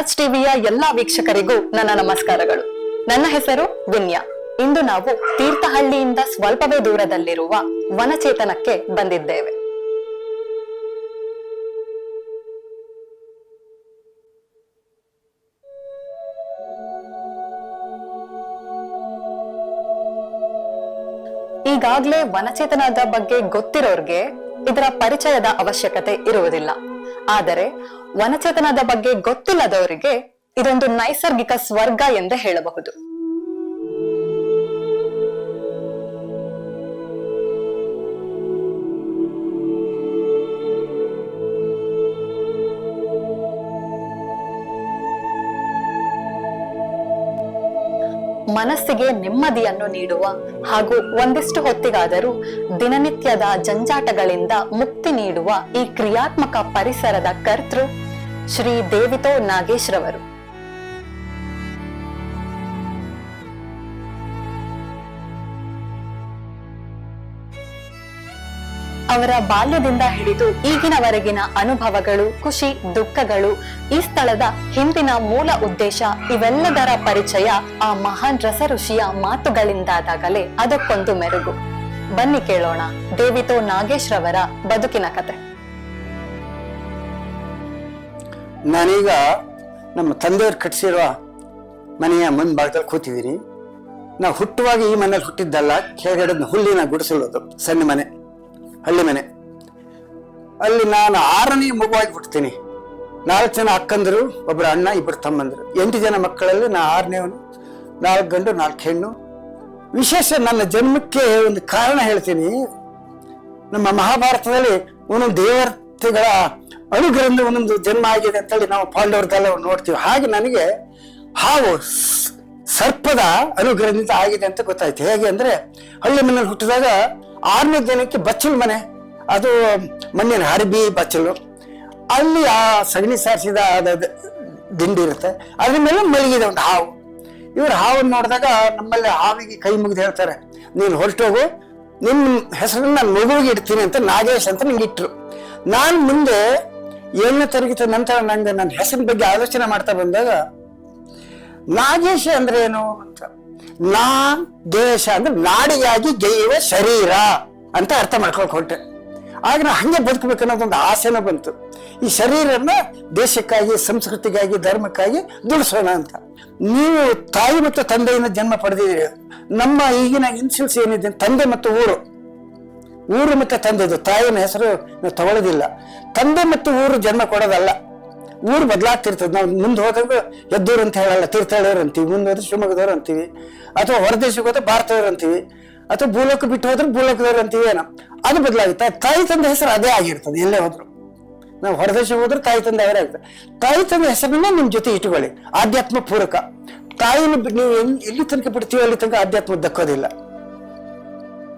ರಾಜ್ ಟಿವಿಯ ಎಲ್ಲಾ ವೀಕ್ಷಕರಿಗೂ ನನ್ನ ನಮಸ್ಕಾರಗಳು. ನನ್ನ ಹೆಸರು ವಿನ್ಯಾ. ಇಂದು ನಾವು ತೀರ್ಥಹಳ್ಳಿಯಿಂದ ಸ್ವಲ್ಪವೇ ದೂರದಲ್ಲಿರುವ ವನಚೇತನಕ್ಕೆ ಬಂದಿದ್ದೇವೆ. ಈಗಾಗ್ಲೇ ವನಚೇತನದ ಬಗ್ಗೆ ಗೊತ್ತಿರೋರ್ಗೆ ಇದರ ಪರಿಚಯದ ಅವಶ್ಯಕತೆ ಇರುವುದಿಲ್ಲ. ಆದರೆ ವನಚೇತನದ ಬಗ್ಗೆ ಗೊತ್ತಿಲ್ಲದವರಿಗೆ ಇದೊಂದು ನೈಸರ್ಗಿಕ ಸ್ವರ್ಗ ಎಂದೇ ಹೇಳಬಹುದು. ಮನಸ್ಸಿಗೆ ನೆಮ್ಮದಿಯನ್ನು ನೀಡುವ ಹಾಗೂ ಒಂದಿಷ್ಟು ಹೊತ್ತಿಗಾದರೂ ದಿನನಿತ್ಯದ ಜಂಜಾಟಗಳಿಂದ ಮುಕ್ತಿ ನೀಡುವ ಈ ಕ್ರಿಯಾತ್ಮಕ ಪರಿಸರದ ಕರ್ತೃ ಶ್ರೀ ದೇವಿತೋ ನಾಗೇಶ್ ರವರು. ಅವರ ಬಾಲ್ಯದಿಂದ ಹಿಡಿದು ಈಗಿನವರೆಗಿನ ಅನುಭವಗಳು, ಖುಷಿ ದುಃಖಗಳು, ಈ ಸ್ಥಳದ ಹಿಂದಿನ ಮೂಲ ಉದ್ದೇಶ ಇವೆಲ್ಲದರ ಪರಿಚಯ ಆ ಮಹಾನ್ ರಸ ಋಷಿಯ ಮಾತುಗಳಿಂದಾದಾಗಲೇ ಅದಕ್ಕೊಂದು ಮೆರುಗು. ಬನ್ನಿ ಕೇಳೋಣ ದೇವಿತೋ ನಾಗೇಶ್ ರವರ ಬದುಕಿನ ಕತೆ. ನಾನೀಗ ನಮ್ಮ ತಂದೆಯವರು ಕಟ್ಟಿಸಿರುವ ಮನೆಯ ಮುಂಭಾಗದಲ್ಲಿ ಕೂತಿದ್ದೀನಿ. ನಾವು ಹುಟ್ಟುವಾಗ ಈ ಮನೇಲಿ ಹುಟ್ಟಿದ್ದಲ್ಲ, ಕೆಳಗಡೆ ಹುಲ್ಲಿನ ಗುಡಿಸಲೋದು, ಸಣ್ಣ ಮನೆ, ಹಳ್ಳಿ ಮನೆ. ಅಲ್ಲಿ ನಾನು 6ನೇ ಮಗುವಾಗಿ ಹುಟ್ಟುತ್ತೀನಿ. 4 ಜನ ಅಕ್ಕಂದರು, ಒಬ್ಬರು ಅಣ್ಣ, 2 ತಮ್ಮಂದರು, 8 ಜನ ಮಕ್ಕಳಲ್ಲಿ ನಾ 6ನೇವನು. 4 ಗಂಡು 4 ಹೆಣ್ಣು. ವಿಶೇಷ ನನ್ನ ಜನ್ಮಕ್ಕೆ ಒಂದು ಕಾರಣ ಹೇಳ್ತೀನಿ. ನಮ್ಮ ಮಹಾಭಾರತದಲ್ಲಿ ಒಂದೊಂದು ದೇವತೆಗಳ ಅನುಗ್ರಹದಿಂದ ಒಂದೊಂದು ಜನ್ಮ ಆಗಿದೆ ಅಂತೇಳಿ ನಾವು ಪಾಂಡವರದೆಲ್ಲ ನೋಡ್ತೀವಿ. ಹಾಗೆ ನನಗೆ ಹಾವು ಸರ್ಪದ ಅನುಗ್ರಹದಿಂದ ಆಗಿದೆ ಅಂತ ಗೊತ್ತಾಯ್ತು. ಹೇಗೆ ಅಂದ್ರೆ, ಹಳ್ಳಿ ಮನೇಲಿ ಹುಟ್ಟಿದಾಗ 6ನೇ ದಿನಕ್ಕೆ ಬಚ್ಚಲು ಮನೆ, ಅದು ಮಣ್ಣಿನ ಹರಬಿ ಬಚ್ಚಲು, ಅಲ್ಲಿ ಆ ಸಗಣಿ ಸಾರಿಸಿದ ದಿಂಡಿ ಇರುತ್ತೆ, ಅದ್ರ ಮೇಲೆ ಮಲಗಿದೆ ಒಂದು ಹಾವು. ಇವ್ರು ಹಾವನ್ನು ನೋಡಿದಾಗ ನಮ್ಮಲ್ಲಿ ಹಾವಿಗೆ ಕೈ ಮುಗಿದು ಹೇಳ್ತಾರೆ, ನೀನು ಹೊರಟೋಗು, ನಿನ್ನ ಹೆಸರನ್ನ ನಾನು ಮಗುವಿಗೆ ಇಡ್ತೀನಿ ಅಂತ ನಾಗೇಶ್ ಅಂತ ನಿಂಗೆ ಇಟ್ರು. ನಾನು ಮುಂದೆ 7ನೇ ತರಗತಿ ನಂತರ ನಂಗೆ ನನ್ನ ಹೆಸರಿನ ಬಗ್ಗೆ ಆಲೋಚನೆ ಮಾಡ್ತಾ ಬಂದಾಗ, ನಾಗೇಶ ಅಂದ್ರೆ ಏನು ಅಂತ, ನಾ ದೇಶ ಅಂದ್ರೆ ನಾಡಿಯಾಗಿ ಜೈವ ಶರೀರ ಅಂತ ಅರ್ಥ ಮಾಡ್ಕೊಳಕ್ ಹೊರಟೆ. ಆಗ ನಾ ಹಂಗೆ ಬದುಕಬೇಕು ಅನ್ನೋದೊಂದು ಆಸೆನ ಬಂತು. ಈ ಶರೀರನ ದೇಶಕ್ಕಾಗಿ, ಸಂಸ್ಕೃತಿಗಾಗಿ, ಧರ್ಮಕ್ಕಾಗಿ ದುಡಿಸೋಣ ಅಂತ. ನೀವು ತಾಯಿ ಮತ್ತು ತಂದೆಯಿಂದ ಜನ್ಮ ಪಡೆದಿದ್ದೀರಿ. ನಮ್ಮ ಈಗಿನ ಇನ್ಸಿಲ್ಸ್ ಏನಿದೆ, ತಂದೆ ಮತ್ತು ಊರು, ಊರು ಮತ್ತು ತಂದೆದು, ತಾಯಿನ ಹೆಸರು ನಾವು ತಗೊಳ್ಳೋದಿಲ್ಲ. ತಂದೆ ಮತ್ತು ಊರು ಜನ್ಮ ಕೊಡೋದಲ್ಲ, ಊರು ಬದಲಾಗ್ತಿರ್ತದೆ. ನಾವು ಮುಂದೆ ಹೋದಾಗ ಎದ್ದೂರು ಅಂತ ಹೇಳಲ್ಲ, ತೀರ್ಥಹಳ್ಳಿಯವ್ರು ಅಂತೀವಿ, ಮುಂದೆ ಹೋದ್ರೆ ಶಿವಮೊಗ್ಗದವ್ರು ಅಂತೀವಿ, ಅಥವಾ ಹೊರದೇಶಕ್ಕೆ ಹೋದ್ರೆ ಭಾರತದವ್ರು ಅಂತೀವಿ, ಅಥವಾ ಭೂಲೋಕ ಬಿಟ್ಟು ಹೋದ್ರೆ ಭೂಲೋಕದವ್ರು ಅಂತೀವಿ. ಏನೋ ಅದು ಬದಲಾಗುತ್ತೆ. ತಾಯಿ ತಂದೆ ಹೆಸರು ಅದೇ ಆಗಿರ್ತದೆ. ಎಲ್ಲೇ ಹೋದ್ರು, ನಾವು ಹೊರದೇಶಕ್ಕೆ ಹೋದ್ರೆ ತಾಯಿ ತಂದೆ ಅವರೇ ಆಗ್ತದೆ. ತಾಯಿ ತಂದೆ ಹೆಸರನ್ನ ನಿಮ್ ಜೊತೆ ಇಟ್ಕೊಳ್ಳಿ. ಆಧ್ಯಾತ್ಮ ಪೂರಕ. ತಾಯಿನ ನೀವು ಎಲ್ಲಿ ತನಕ ಬಿಡ್ತೀವಿ ಅಲ್ಲಿ ತನಕ ಆಧ್ಯಾತ್ಮ ದಕ್ಕೋದಿಲ್ಲ.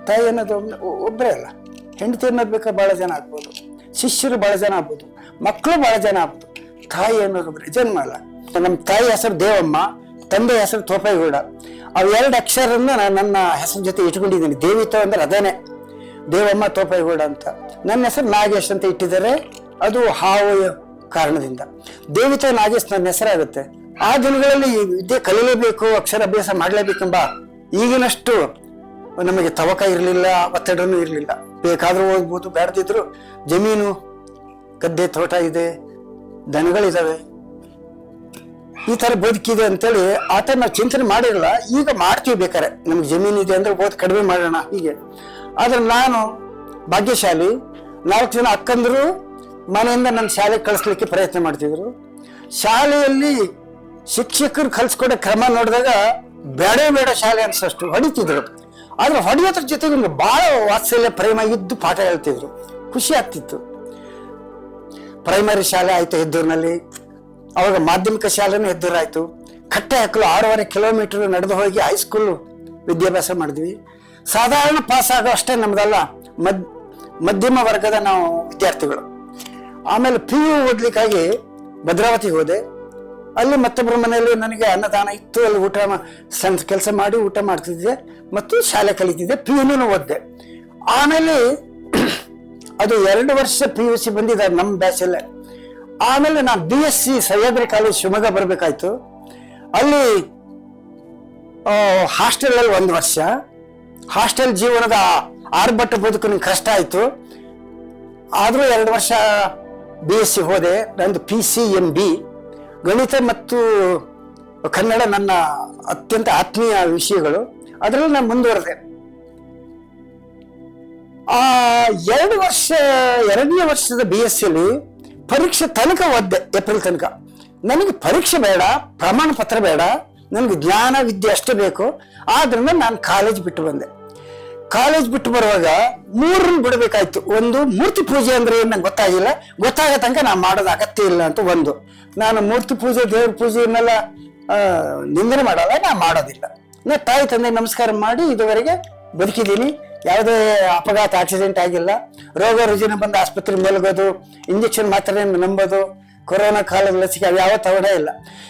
ತಾಯಿ ಅನ್ನೋದು ಒಬ್ಬರೇ ಅಲ್ಲ, ಹೆಂಡತಿ ಅನ್ನೋದು ಬೇಕಾದ್ರೆ ಬಹಳ ಜನ ಆಗ್ಬೋದು, ಶಿಷ್ಯರು ಬಹಳ ಜನ ಆಗ್ಬೋದು, ಮಕ್ಕಳು ಬಹಳ ಜನ ಆಗ್ಬೋದು. ತಾಯಿ ಅನ್ನೋದು ಒಬ್ಬರೇ, ಜನ್ಮ ಅಲ್ಲ. ನಮ್ಮ ತಾಯಿ ಹೆಸರು ದೇವಮ್ಮ, ತಂದೆ ಹೆಸರು ತೋಪೇಗೌಡ. ಅವು 2 ಅಕ್ಷರನ್ನ ನನ್ನ ಹೆಸರು ಜೊತೆ ಇಟ್ಕೊಂಡಿದ್ದೀನಿ. ದೇವಿತೋ ಅಂದ್ರೆ ಅದೇನೆ, ದೇವಮ್ಮ ತೋಪೇಗೌಡ ಅಂತ. ನನ್ನ ಹೆಸರು ನಾಗೇಶ್ ಅಂತ ಇಟ್ಟಿದ್ದಾರೆ, ಅದು ಹಾವು ಕಾರಣದಿಂದ. ದೇವಿತೋ ನಾಗೇಶ್ ನನ್ನ ಹೆಸರಾಗುತ್ತೆ. ಆ ದಿನಗಳಲ್ಲಿ ವಿದ್ಯೆ ಕಲಿಯಲೇಬೇಕು, ಅಕ್ಷರಾಭ್ಯಾಸ ಮಾಡಲೇಬೇಕೆಂಬ ಈಗಿನಷ್ಟು ನಮಗೆ ತವಕ ಇರಲಿಲ್ಲ, ಒತ್ತಡನೂ ಇರಲಿಲ್ಲ. ಬೇಕಾದ್ರೂ ಓದ್ಬೋದು, ಬೇಡದಿದ್ರು ಜಮೀನು, ಗದ್ದೆ, ತೋಟ ಇದೆ, ದನಗಳಿದಾವೆ, ಈ ತರ ಬದುಕಿದೆ ಅಂತೇಳಿ ಆತ ನಾವು ಚಿಂತನೆ ಮಾಡಿರಲ್ಲ. ಈಗ ಮಾಡ್ತೀವಿ, ಬೇಕಾರೆ ನಮ್ಗೆ ಜಮೀನು ಇದೆ ಅಂದ್ರೆ ಓದ್ ಕಡಿಮೆ ಮಾಡೋಣ ಹೀಗೆ. ಆದ್ರೆ ನಾನು ಭಾಗ್ಯಶಾಲಿ. 4 ಜನ ಅಕ್ಕಂದ್ರು ಮನೆಯಿಂದ ನನ್ನ ಶಾಲೆಗೆ ಕಳಿಸ್ಲಿಕ್ಕೆ ಪ್ರಯತ್ನ ಮಾಡ್ತಿದ್ರು. ಶಾಲೆಯಲ್ಲಿ ಶಿಕ್ಷಕರು ಕಲ್ಸ್ಕೊಡೋ ಕ್ರಮ ನೋಡಿದಾಗ ಬೇಡ ಶಾಲೆ ಅನ್ಸಷ್ಟು ಹೊಡಿತಿದ್ರು. ಆದ್ರೆ ಹೊಡೆಯೋದ್ರ ಜೊತೆಗೆ ಒಂದು ಬಹಳ ವಾತ್ಸಲ್ಯ, ಪ್ರೇಮ ಇದ್ದು ಪಾಠ ಹೇಳ್ತಿದ್ರು. ಖುಷಿ ಆಗ್ತಿತ್ತು. ಪ್ರೈಮರಿ ಶಾಲೆ ಆಯ್ತು ಹೆದ್ದೂರಿನಲ್ಲಿ, ಅವಾಗ ಮಾಧ್ಯಮಿಕ ಶಾಲೆನೂ ಹೆದ್ದೂರಾಯ್ತು. ಕಟ್ಟೆ ಹಾಕಲು 6.5 ಕಿಲೋಮೀಟರ್ ನಡೆದು ಹೋಗಿ ಹೈಸ್ಕೂಲ್ ವಿದ್ಯಾಭ್ಯಾಸ ಮಾಡಿದ್ವಿ. ಸಾಧಾರಣ ಪಾಸ್ ಆಗೋ ಅಷ್ಟೇ ನಮ್ದಲ್ಲ, ಮಧ್ಯಮ ವರ್ಗದ ನಾವು ವಿದ್ಯಾರ್ಥಿಗಳು. ಆಮೇಲೆ PU ಓದ್ಲಿಕ್ಕಾಗಿ ಭದ್ರಾವತಿಗೆ ಹೋದೆ. ಅಲ್ಲಿ ಮತ್ತೊಬ್ಬರ ಮನೆಯಲ್ಲಿ ನನಗೆ ಅನ್ನದಾನ ಇತ್ತು, ಅಲ್ಲಿ ಸಣ್ಣ ಕೆಲಸ ಮಾಡಿ ಊಟ ಮಾಡ್ತಿದ್ದೆ ಮತ್ತು ಶಾಲೆ ಕಲಿತಿದ್ದೆ. PUನೂ ಓದ್ದೆ. ಆಮೇಲೆ ಅದು 2 ವರ್ಷ PUC ಬಂದಿದ್ದಾರೆ ನಮ್ಮ ಬ್ಯಾಚಲ್ಲೇ. ಆಮೇಲೆ ನಾನು BSc ಸಹ್ಯಾದ್ರಿ ಕಾಲೇಜ್ ಶಿವಮೊಗ್ಗ ಬರಬೇಕಾಯ್ತು. ಅಲ್ಲಿ ಹಾಸ್ಟೆಲಲ್ಲಿ 1 ವರ್ಷ, ಹಾಸ್ಟೆಲ್ ಜೀವನದ ಆರ್ಭಟ ಬದುಕು ನಂಗೆ ಕಷ್ಟ ಆಯಿತು. ಆದರೂ 2 ವರ್ಷ BSc ಹೋದೆ. ನಂದು PCMB, ಗಣಿತ ಮತ್ತು ಕನ್ನಡ ನನ್ನ ಅತ್ಯಂತ ಆತ್ಮೀಯ ವಿಷಯಗಳು. ಅದರಲ್ಲಿ ನಾನು ಮುಂದುವರೆದೆ. 2 ವರ್ಷ, 2ನೇ ವರ್ಷದ BScಲಿ ಪರೀಕ್ಷೆ ತನಕ ಓದ್ದೆ, ಏಪ್ರಿಲ್ ತನಕ. ನನಗೆ ಪರೀಕ್ಷೆ ಬೇಡ, ಪ್ರಮಾಣ ಪತ್ರ ಬೇಡ, ನನಗೆ ಜ್ಞಾನ ವಿದ್ಯೆ ಅಷ್ಟೇ ಬೇಕು. ಆದ್ರಿಂದ ನಾನು ಕಾಲೇಜ್ ಬಿಟ್ಟು ಬಂದೆ. ಕಾಲೇಜ್ ಬಿಟ್ಟು ಬರುವಾಗ 3 ಬಿಡಬೇಕಾಯ್ತು. ಒಂದು, ಮೂರ್ತಿ ಪೂಜೆ ಅಂದ್ರೆ ಏನು ನಂಗೆ ಗೊತ್ತಾಗಿಲ್ಲ, ಗೊತ್ತಾಗೋ ತನಕ ನಾನು ಮಾಡೋದು ಅಗತ್ಯ ಇಲ್ಲ ಅಂತ ಒಂದು. ನಾನು ಮೂರ್ತಿ ಪೂಜೆ, ದೇವ್ರ ಪೂಜೆಯನ್ನೆಲ್ಲ ನಿಂದನೆ ಮಾಡಲ್ಲ, ನಾನು ಮಾಡೋದಿಲ್ಲ. ನಾನು ತಾಯಿ ತಂದೆ ನಮಸ್ಕಾರ ಮಾಡಿ ಇದುವರೆಗೆ ಬದುಕಿದ್ದೀನಿ. ಯಾವುದೇ ಅಪಘಾತ, ಆಕ್ಸಿಡೆಂಟ್ ಆಗಿಲ್ಲ. ರೋಗ ರುಜಿನ ಬಂದು ಆಸ್ಪತ್ರೆ ಮಲಗೋದು, ಇಂಜೆಕ್ಷನ್ ಮಾತ್ರ ನಂಬೋದು, ಕೊರೋನಾ ಕಾಲದ ಲಸಿಕೆ ಯಾವ ತವಣೆ ಇಲ್ಲ.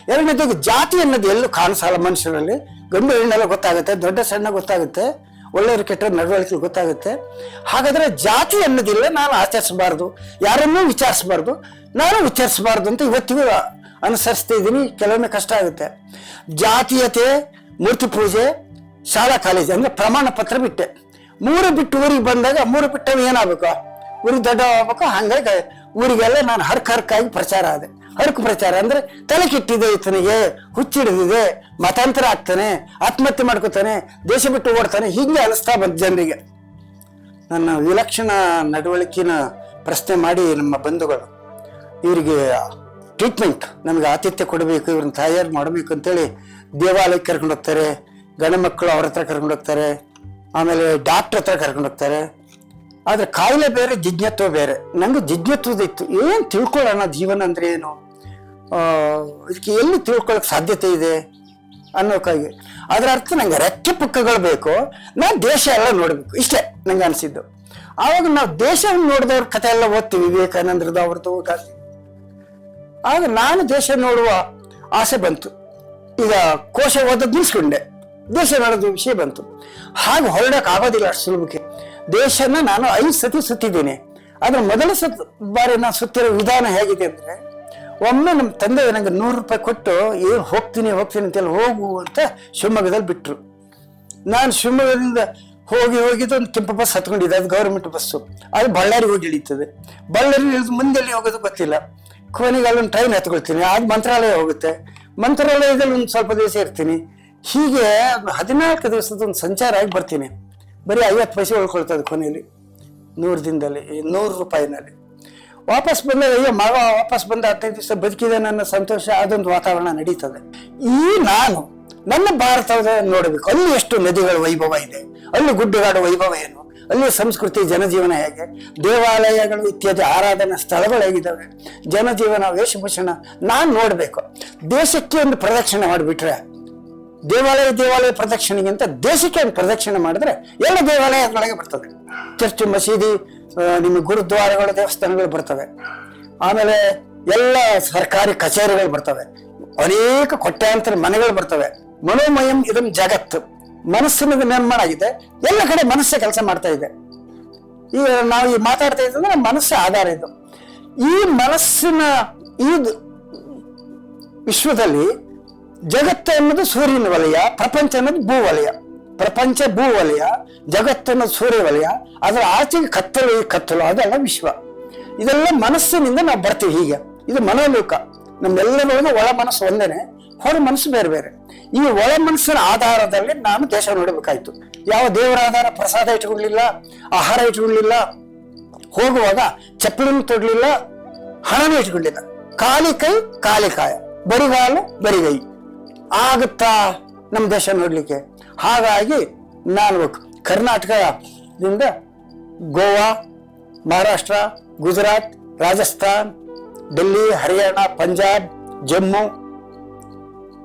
2ನೇದು, ಜಾತಿ ಅನ್ನೋದು ಎಲ್ಲೂ ಕಾಣಿಸಲ್ಲ ಮನುಷ್ಯರಲ್ಲಿ. ಗಂಡು ಹೆಣ್ಣೆಲ್ಲ ಗೊತ್ತಾಗುತ್ತೆ, ದೊಡ್ಡ ಸಣ್ಣ ಗೊತ್ತಾಗುತ್ತೆ, ಒಳ್ಳೆಯವರು ಕೆಟ್ಟ ನಡವಳಿಕೆ ಗೊತ್ತಾಗುತ್ತೆ. ಹಾಗಾದ್ರೆ ಜಾತಿ ಅನ್ನೋದಿಲ್ಲ, ನಾನು ಆಚರಿಸಬಾರ್ದು, ಯಾರನ್ನೂ ವಿಚಾರಿಸಬಾರ್ದು, ನಾನು ವಿಚಾರಿಸಬಾರ್ದು ಅಂತ ಇವತ್ತಿಗೂ ಅನುಸರಿಸ್ತಾ ಇದ್ದೀನಿ. ಕೆಲವೊಮ್ಮೆ ಕಷ್ಟ ಆಗುತ್ತೆ. ಜಾತೀಯತೆ, ಮೂರ್ತಿ ಪೂಜೆ, ಶಾಲಾ ಕಾಲೇಜ್ ಅಂದ್ರೆ ಪ್ರಮಾಣ ಪತ್ರ ಬಿಟ್ಟೆ. 3 ಬಿಟ್ಟು ಊರಿಗೆ ಬಂದಾಗ 3 ಬಿಟ್ಟವ ಏನಾಗಬೇಕು, ಊರಿಗೆ ದೊಡ್ಡ ಆಗ್ಬೇಕು. ಹಂಗಾಗಿ ಊರಿಗೆಲ್ಲ ನಾನು ಹರ್ಕಾಗಿ ಪ್ರಚಾರ ಆದೆ. ಹರಕು ಪ್ರಚಾರ ಅಂದ್ರೆ ತಲೆ ಕೆಟ್ಟಿದೆ, ಈತನಿಗೆ ಹುಚ್ಚಿಡಿದಿದೆ, ಮತಾಂತರ ಆಗ್ತಾನೆ, ಆತ್ಮಹತ್ಯೆ ಮಾಡ್ಕೋತಾನೆ, ದೇಶ ಬಿಟ್ಟು ಓಡ್ತಾನೆ, ಹೀಗೆ ಅನಿಸ್ತಾ ಬಂದ ಜನರಿಗೆ. ನನ್ನ ವಿಲಕ್ಷಣ ನಡವಳಿಕೆನ ಪ್ರಶ್ನೆ ಮಾಡಿ ನಮ್ಮ ಬಂಧುಗಳು ಇವರಿಗೆ ಟ್ರೀಟ್ಮೆಂಟ್, ನಮಗೆ ಆತಿಥ್ಯ ಕೊಡಬೇಕು, ಇವ್ರನ್ನ ತಯಾರು ಮಾಡಬೇಕು ಅಂತೇಳಿ ದೇವಾಲಯಕ್ಕೆ ಕರ್ಕೊಂಡು ಹೋಗ್ತಾರೆ, ಗಂಡ ಮಕ್ಕಳು ಅವ್ರ ಹತ್ರ ಕರ್ಕೊಂಡು ಹೋಗ್ತಾರೆ, ಆಮೇಲೆ ಡಾಕ್ಟರ್ ಹತ್ರ ಕರ್ಕೊಂಡು ಹೋಗ್ತಾರೆ. ಆದ್ರೆ ಕಾಯಿಲೆ ಬೇರೆ, ಜಿಜ್ಞತ್ವ ಬೇರೆ. ನಂಗೆ ಜಿಜ್ಞತ್ವದಿತ್ತು, ಏನು ತಿಳ್ಕೊಳ್ಳೋಣ ಜೀವನ ಅಂದ್ರೆ ಏನು, ಇದಕ್ಕೆ ಎಲ್ಲಿ ತಿಳ್ಕೊಳ್ಳೋಕೆ ಸಾಧ್ಯತೆ ಇದೆ ಅನ್ನೋಕ್ಕಾಗಿ. ಅದರ ಅರ್ಥ ನಂಗೆ ರೆಕ್ಕೆ ಪುಕ್ಕಗಳು ಬೇಕು, ನಾನು ದೇಶ ಎಲ್ಲ ನೋಡ್ಬೇಕು, ಇಷ್ಟೇ ನಂಗೆ ಅನಿಸಿದ್ದು. ಆವಾಗ ನಾವು ದೇಶವನ್ನು ನೋಡಿದವ್ರ ಕಥೆ ಎಲ್ಲ ಓದ್ತೀವಿ, ವಿವೇಕಾನಂದರದ್ದು, ಅವ್ರದ್ದು. ಆಗ ನಾನು ದೇಶ ನೋಡುವ ಆಸೆ ಬಂತು. ಈಗ ಕೋಶ ಓದೋದು ನಿಲ್ಸ್ಕೊಂಡೆ, ದೇಶ ನೋಡೋದು ವಿಷಯ ಬಂತು. ಹಾಗೆ ಹೊರಡಕ್ ಆಗೋದಿಲ್ಲ ಅಷ್ಟು ಸುಲಭಕ್ಕೆ. ದೇಶನ ನಾನು 5 ಸತಿ ಸುತ್ತಿದ್ದೀನಿ. ಆದ್ರೆ ಮೊದಲ ಬಾರಿ ನಾನು ಸುತ್ತಿರೋ ವಿಧಾನ ಹೇಗಿದೆ ಅಂದ್ರೆ, ಒಮ್ಮೆ ನಮ್ಮ ತಂದೆ ನಂಗೆ 100 ರೂಪಾಯಿ ಕೊಟ್ಟು ಏನು ಹೋಗ್ತೀನಿ ಅಂತೆಲ್ಲ ಹೋಗು ಅಂತ ಶಿವಮೊಗ್ಗದಲ್ಲಿ ಬಿಟ್ರು. ನಾನು ಶಿವಮೊಗ್ಗದಿಂದ ಹೋಗಿದ್ದು ಒಂದು ಕೆಂಪು ಬಸ್ ಹತ್ಕೊಂಡಿದ್ದೆ, ಅದು ಗೌರ್ಮೆಂಟ್ ಬಸ್ಸು. ಅದು ಬಳ್ಳಾರಿ ಹೋಗಿ ಇಳೀತದೆ. ಬಳ್ಳಾರಿ ಇಳಿದು ಮುಂದೆ ಎಲ್ಲಿ ಹೋಗೋದು ಗೊತ್ತಿಲ್ಲ. ಕೊನೆಗೆ ಅಲ್ಲೊಂದು ಟ್ರೈನ್ ಹತ್ಕೊಳ್ತೀನಿ, ಅದು ಮಂತ್ರಾಲಯ ಹೋಗುತ್ತೆ. ಮಂತ್ರಾಲಯದಲ್ಲಿ ಒಂದು ಸ್ವಲ್ಪ ದಿವಸ ಇರ್ತೀನಿ. ಹೀಗೆ 14 ದಿವಸದ ಒಂದು ಸಂಚಾರ ಆಗಿ ಬರ್ತೀನಿ. ಬರೀ 50 ಪೈಸೆ ಉಳ್ಕೊಳ್ತದೆ ಕೊನೆಯಲ್ಲಿ, 100 ದಿನದಲ್ಲಿ, 100 ರೂಪಾಯಿನಲ್ಲಿ. ವಾಪಸ್ ಬಂದಾಗ ಅಯ್ಯೋ ಮಗ ವಾಪಸ್ ಬಂದ 15 ದಿವಸ ಬದುಕಿದೆ ನನ್ನ ಸಂತೋಷ, ಅದೊಂದು ವಾತಾವರಣ ನಡೀತದೆ. ಈ ನಾನು ನನ್ನ ಭಾರತದ ನೋಡಬೇಕು, ಅಲ್ಲಿ ಎಷ್ಟು ನದಿಗಳ ವೈಭವ ಇದೆ, ಅಲ್ಲಿ ಗುಡ್ಡಗಾಡು ವೈಭವ ಏನು, ಅಲ್ಲಿ ಸಂಸ್ಕೃತಿ, ಜನಜೀವನ ಹೇಗೆ, ದೇವಾಲಯಗಳು ಇತ್ಯಾದಿ ಆರಾಧನಾ ಸ್ಥಳಗಳು ಹೇಗಿದ್ದಾವೆ, ಜನಜೀವನ, ವೇಷಭೂಷಣ ನಾನು ನೋಡ್ಬೇಕು. ದೇಶಕ್ಕೆ ಒಂದು ಪ್ರದಕ್ಷಿಣೆ ಮಾಡಿಬಿಟ್ರೆ, ದೇವಾಲಯ ಪ್ರದಕ್ಷಿಣೆಗಿಂತ ದೇಶಕ್ಕೆ ಒಂದು ಪ್ರದಕ್ಷಿಣೆ ಮಾಡಿದ್ರೆ ಎಲ್ಲ ದೇವಾಲಯದೊಳಗೆ ಬರ್ತದೆ. ಚರ್ಚು, ಮಸೀದಿ, ನಿಮ್ಮ ಗುರುದ್ವಾರಗಳು, ದೇವಸ್ಥಾನಗಳು ಬರ್ತವೆ. ಆಮೇಲೆ ಎಲ್ಲ ಸರ್ಕಾರಿ ಕಚೇರಿಗಳು ಬರ್ತವೆ, ಅನೇಕ ಕೋಟ್ಯಾಂತರ ಮನೆಗಳು ಬರ್ತವೆ. ಮನೋಮಯಂ ಇದೊಂದು ಜಗತ್ತು, ಮನಸ್ಸಿನ ನಿರ್ಮಾಣ ಆಗಿದೆ. ಎಲ್ಲ ಕಡೆ ಮನಸ್ಸೇ ಕೆಲಸ ಮಾಡ್ತಾ ಇದೆ. ಈಗ ನಾವು ಈ ಮಾತಾಡ್ತಾ ಇದ್ದಂದ್ರೆ ಮನಸ್ಸು ಆಧಾರ ಇದು. ಈ ಮನಸ್ಸಿನ ಈ ವಿಶ್ವದಲ್ಲಿ ಜಗತ್ತು ಅನ್ನೋದು ಸೂರ್ಯನ ವಲಯ, ಪ್ರಪಂಚ ಅನ್ನೋದು ಭೂವಲಯ. ಪ್ರಪಂಚ ಭೂವಲಯ, ಜಗತ್ತನ್ನೋದು ಸೂರ್ಯ ವಲಯ, ಅದರ ಆಚೆಗೆ ಕತ್ತಲು ಅದೆಲ್ಲ ವಿಶ್ವ. ಇದೆಲ್ಲ ಮನಸ್ಸಿನಿಂದ ನಾವು ಬರ್ತೀವಿ. ಹೀಗೆ ಇದು ಮನೋಲೋಕ. ನಮ್ಮೆಲ್ಲರೊಳಗೆ ಒಳ ಮನಸ್ಸು ಒಂದೇನೆ, ಹೊರ ಮನಸ್ಸು ಬೇರೆ ಬೇರೆ. ಈ ಒಳ ಮನಸ್ಸಿನ ಆಧಾರದಲ್ಲಿ ನಾನು ದೇಶ ನೋಡಬೇಕಾಯ್ತು. ಯಾವ ದೇವರ ಆಧಾರ, ಪ್ರಸಾದ ಇಟ್ಕೊಳ್ಳಿಲ್ಲ, ಆಹಾರ ಇಟ್ಕೊಳ್ಳಿಲ್ಲ, ಹೋಗುವಾಗ ಚಪ್ಪಲಿನ ತೊಡ್ಲಿಲ್ಲ, ಹಣನೂ ಇಟ್ಕೊಳ್ಳಿಲ್ಲ. ಖಾಲಿ ಕೈ ಖಾಲಿ ಕಾಯ, ಬರಿಗಾಲು ಬರಿಗೈ. ಆಗುತ್ತಾ ನಮ್ಮ ದೇಶ ನೋಡ್ಲಿಕ್ಕೆ? ಹಾಗಾಗಿ ನಾನು ಕರ್ನಾಟಕದಿಂದ ಗೋವಾ, ಮಹಾರಾಷ್ಟ್ರ, ಗುಜರಾತ್, ರಾಜಸ್ಥಾನ್, ಡೆಲ್ಲಿ, ಹರಿಯಾಣ, ಪಂಜಾಬ್, ಜಮ್ಮು,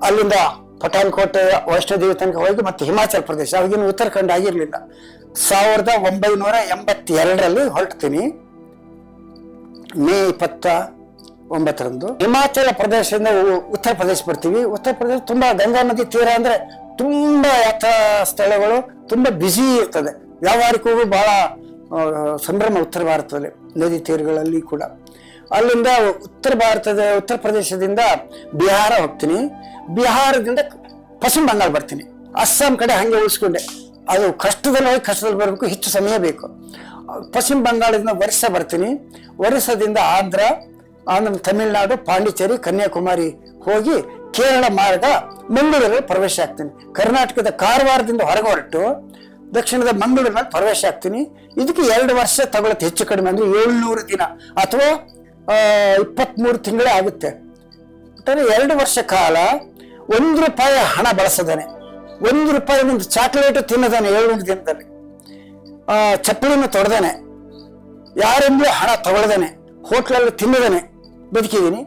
ಅಲ್ಲಿಂದ ಪಠಾನ್ಕೋಟ್, ವೈಷ್ಣೋದೇವಿ ತನಕ ಹೋಗಿ ಮತ್ತೆ ಹಿಮಾಚಲ ಪ್ರದೇಶ, ಅವಾಗಿನ ಉತ್ತರಾಖಂಡ ಆಗಿರ್ಲಿಲ್ಲ. 1982ರಲ್ಲಿ ಹೊರಡ್ತೀನಿ, ಮೇ 29ರಂದು. ಹಿಮಾಚಲ ಪ್ರದೇಶದಿಂದ ಉತ್ತರ ಪ್ರದೇಶ ಬರ್ತೀವಿ. ಉತ್ತರ ಪ್ರದೇಶ ತುಂಬಾ ಗಂಗಾ ನದಿ ತೀರ ಅಂದ್ರೆ ತುಂಬಾ ಯಾತ್ರಾ ಸ್ಥಳಗಳು, ತುಂಬಾ ಬ್ಯುಸಿ ಇರ್ತದೆ. ವ್ಯಾವಹಾರಿಕವೂ ಬಹಳ ಸಂಭ್ರಮ ಉತ್ತರ ಭಾರತದಲ್ಲಿ ನದಿ ತೀರಗಳಲ್ಲಿ ಕೂಡ. ಅಲ್ಲಿಂದ ಉತ್ತರ ಪ್ರದೇಶದಿಂದ ಬಿಹಾರ ಹೋಗ್ತೀನಿ, ಬಿಹಾರದಿಂದ ಪಶ್ಚಿಮ ಬಂಗಾಳ ಬರ್ತೀನಿ, ಅಸ್ಸಾಂ ಕಡೆ ಹಂಗೆ ಉಳಿಸ್ಕೊಂಡೆ. ಅದು ಕಷ್ಟದಲ್ಲಿ ಹೋಗಿ ಕಷ್ಟದಲ್ಲಿ ಬರಬೇಕು, ಹೆಚ್ಚು ಸಮಯ ಬೇಕು. ಪಶ್ಚಿಮ ಬಂಗಾಳದಿಂದ ಒರಿಸ್ಸಾ ಬರ್ತೀನಿ, ಒರಿಸ್ಸಾದಿಂದ ಆಂಧ್ರ ತಮಿಳುನಾಡು, ಪಾಂಡಿಚೇರಿ, ಕನ್ಯಾಕುಮಾರಿ ಹೋಗಿ ಕೇರಳ ಮಾರ್ಗ ಮಂಗಳೂರಲ್ಲಿ ಪ್ರವೇಶ ಆಗ್ತೀನಿ. ಕರ್ನಾಟಕದ ಕಾರವಾರದಿಂದ ಹೊರಗೆ ಹೊರಟು ದಕ್ಷಿಣದ ಮಂಗಳೂರಿನಲ್ಲಿ ಪ್ರವೇಶ ಆಗ್ತೀನಿ. ಇದಕ್ಕೆ 2 ವರ್ಷ ತಗೊಳುತ್ತೆ, ಹೆಚ್ಚು ಕಡಿಮೆ ಅಂದ್ರೆ 700 ದಿನ ಅಥವಾ 23 ತಿಂಗಳೇ ಆಗುತ್ತೆ. 2 ವರ್ಷ ಕಾಲ ₹1 ಹಣ ಬಳಸದಾನೆ, ₹1 ಚಾಕ್ಲೇಟ್ ತಿನ್ನದಾನೆ 700 ದಿನದಲ್ಲಿ, ಚಪ್ಪಲಿನ ತೊಡೆದಾನೆ, ಯಾರೆಂಬೂ ಹಣ ತಗೊಳ್ದಾನೆ, ಹೋಟ್ಲಲ್ಲಿ ತಿನ್ನದಾನೆ ಬದುಕಿದ್ದೀನಿ.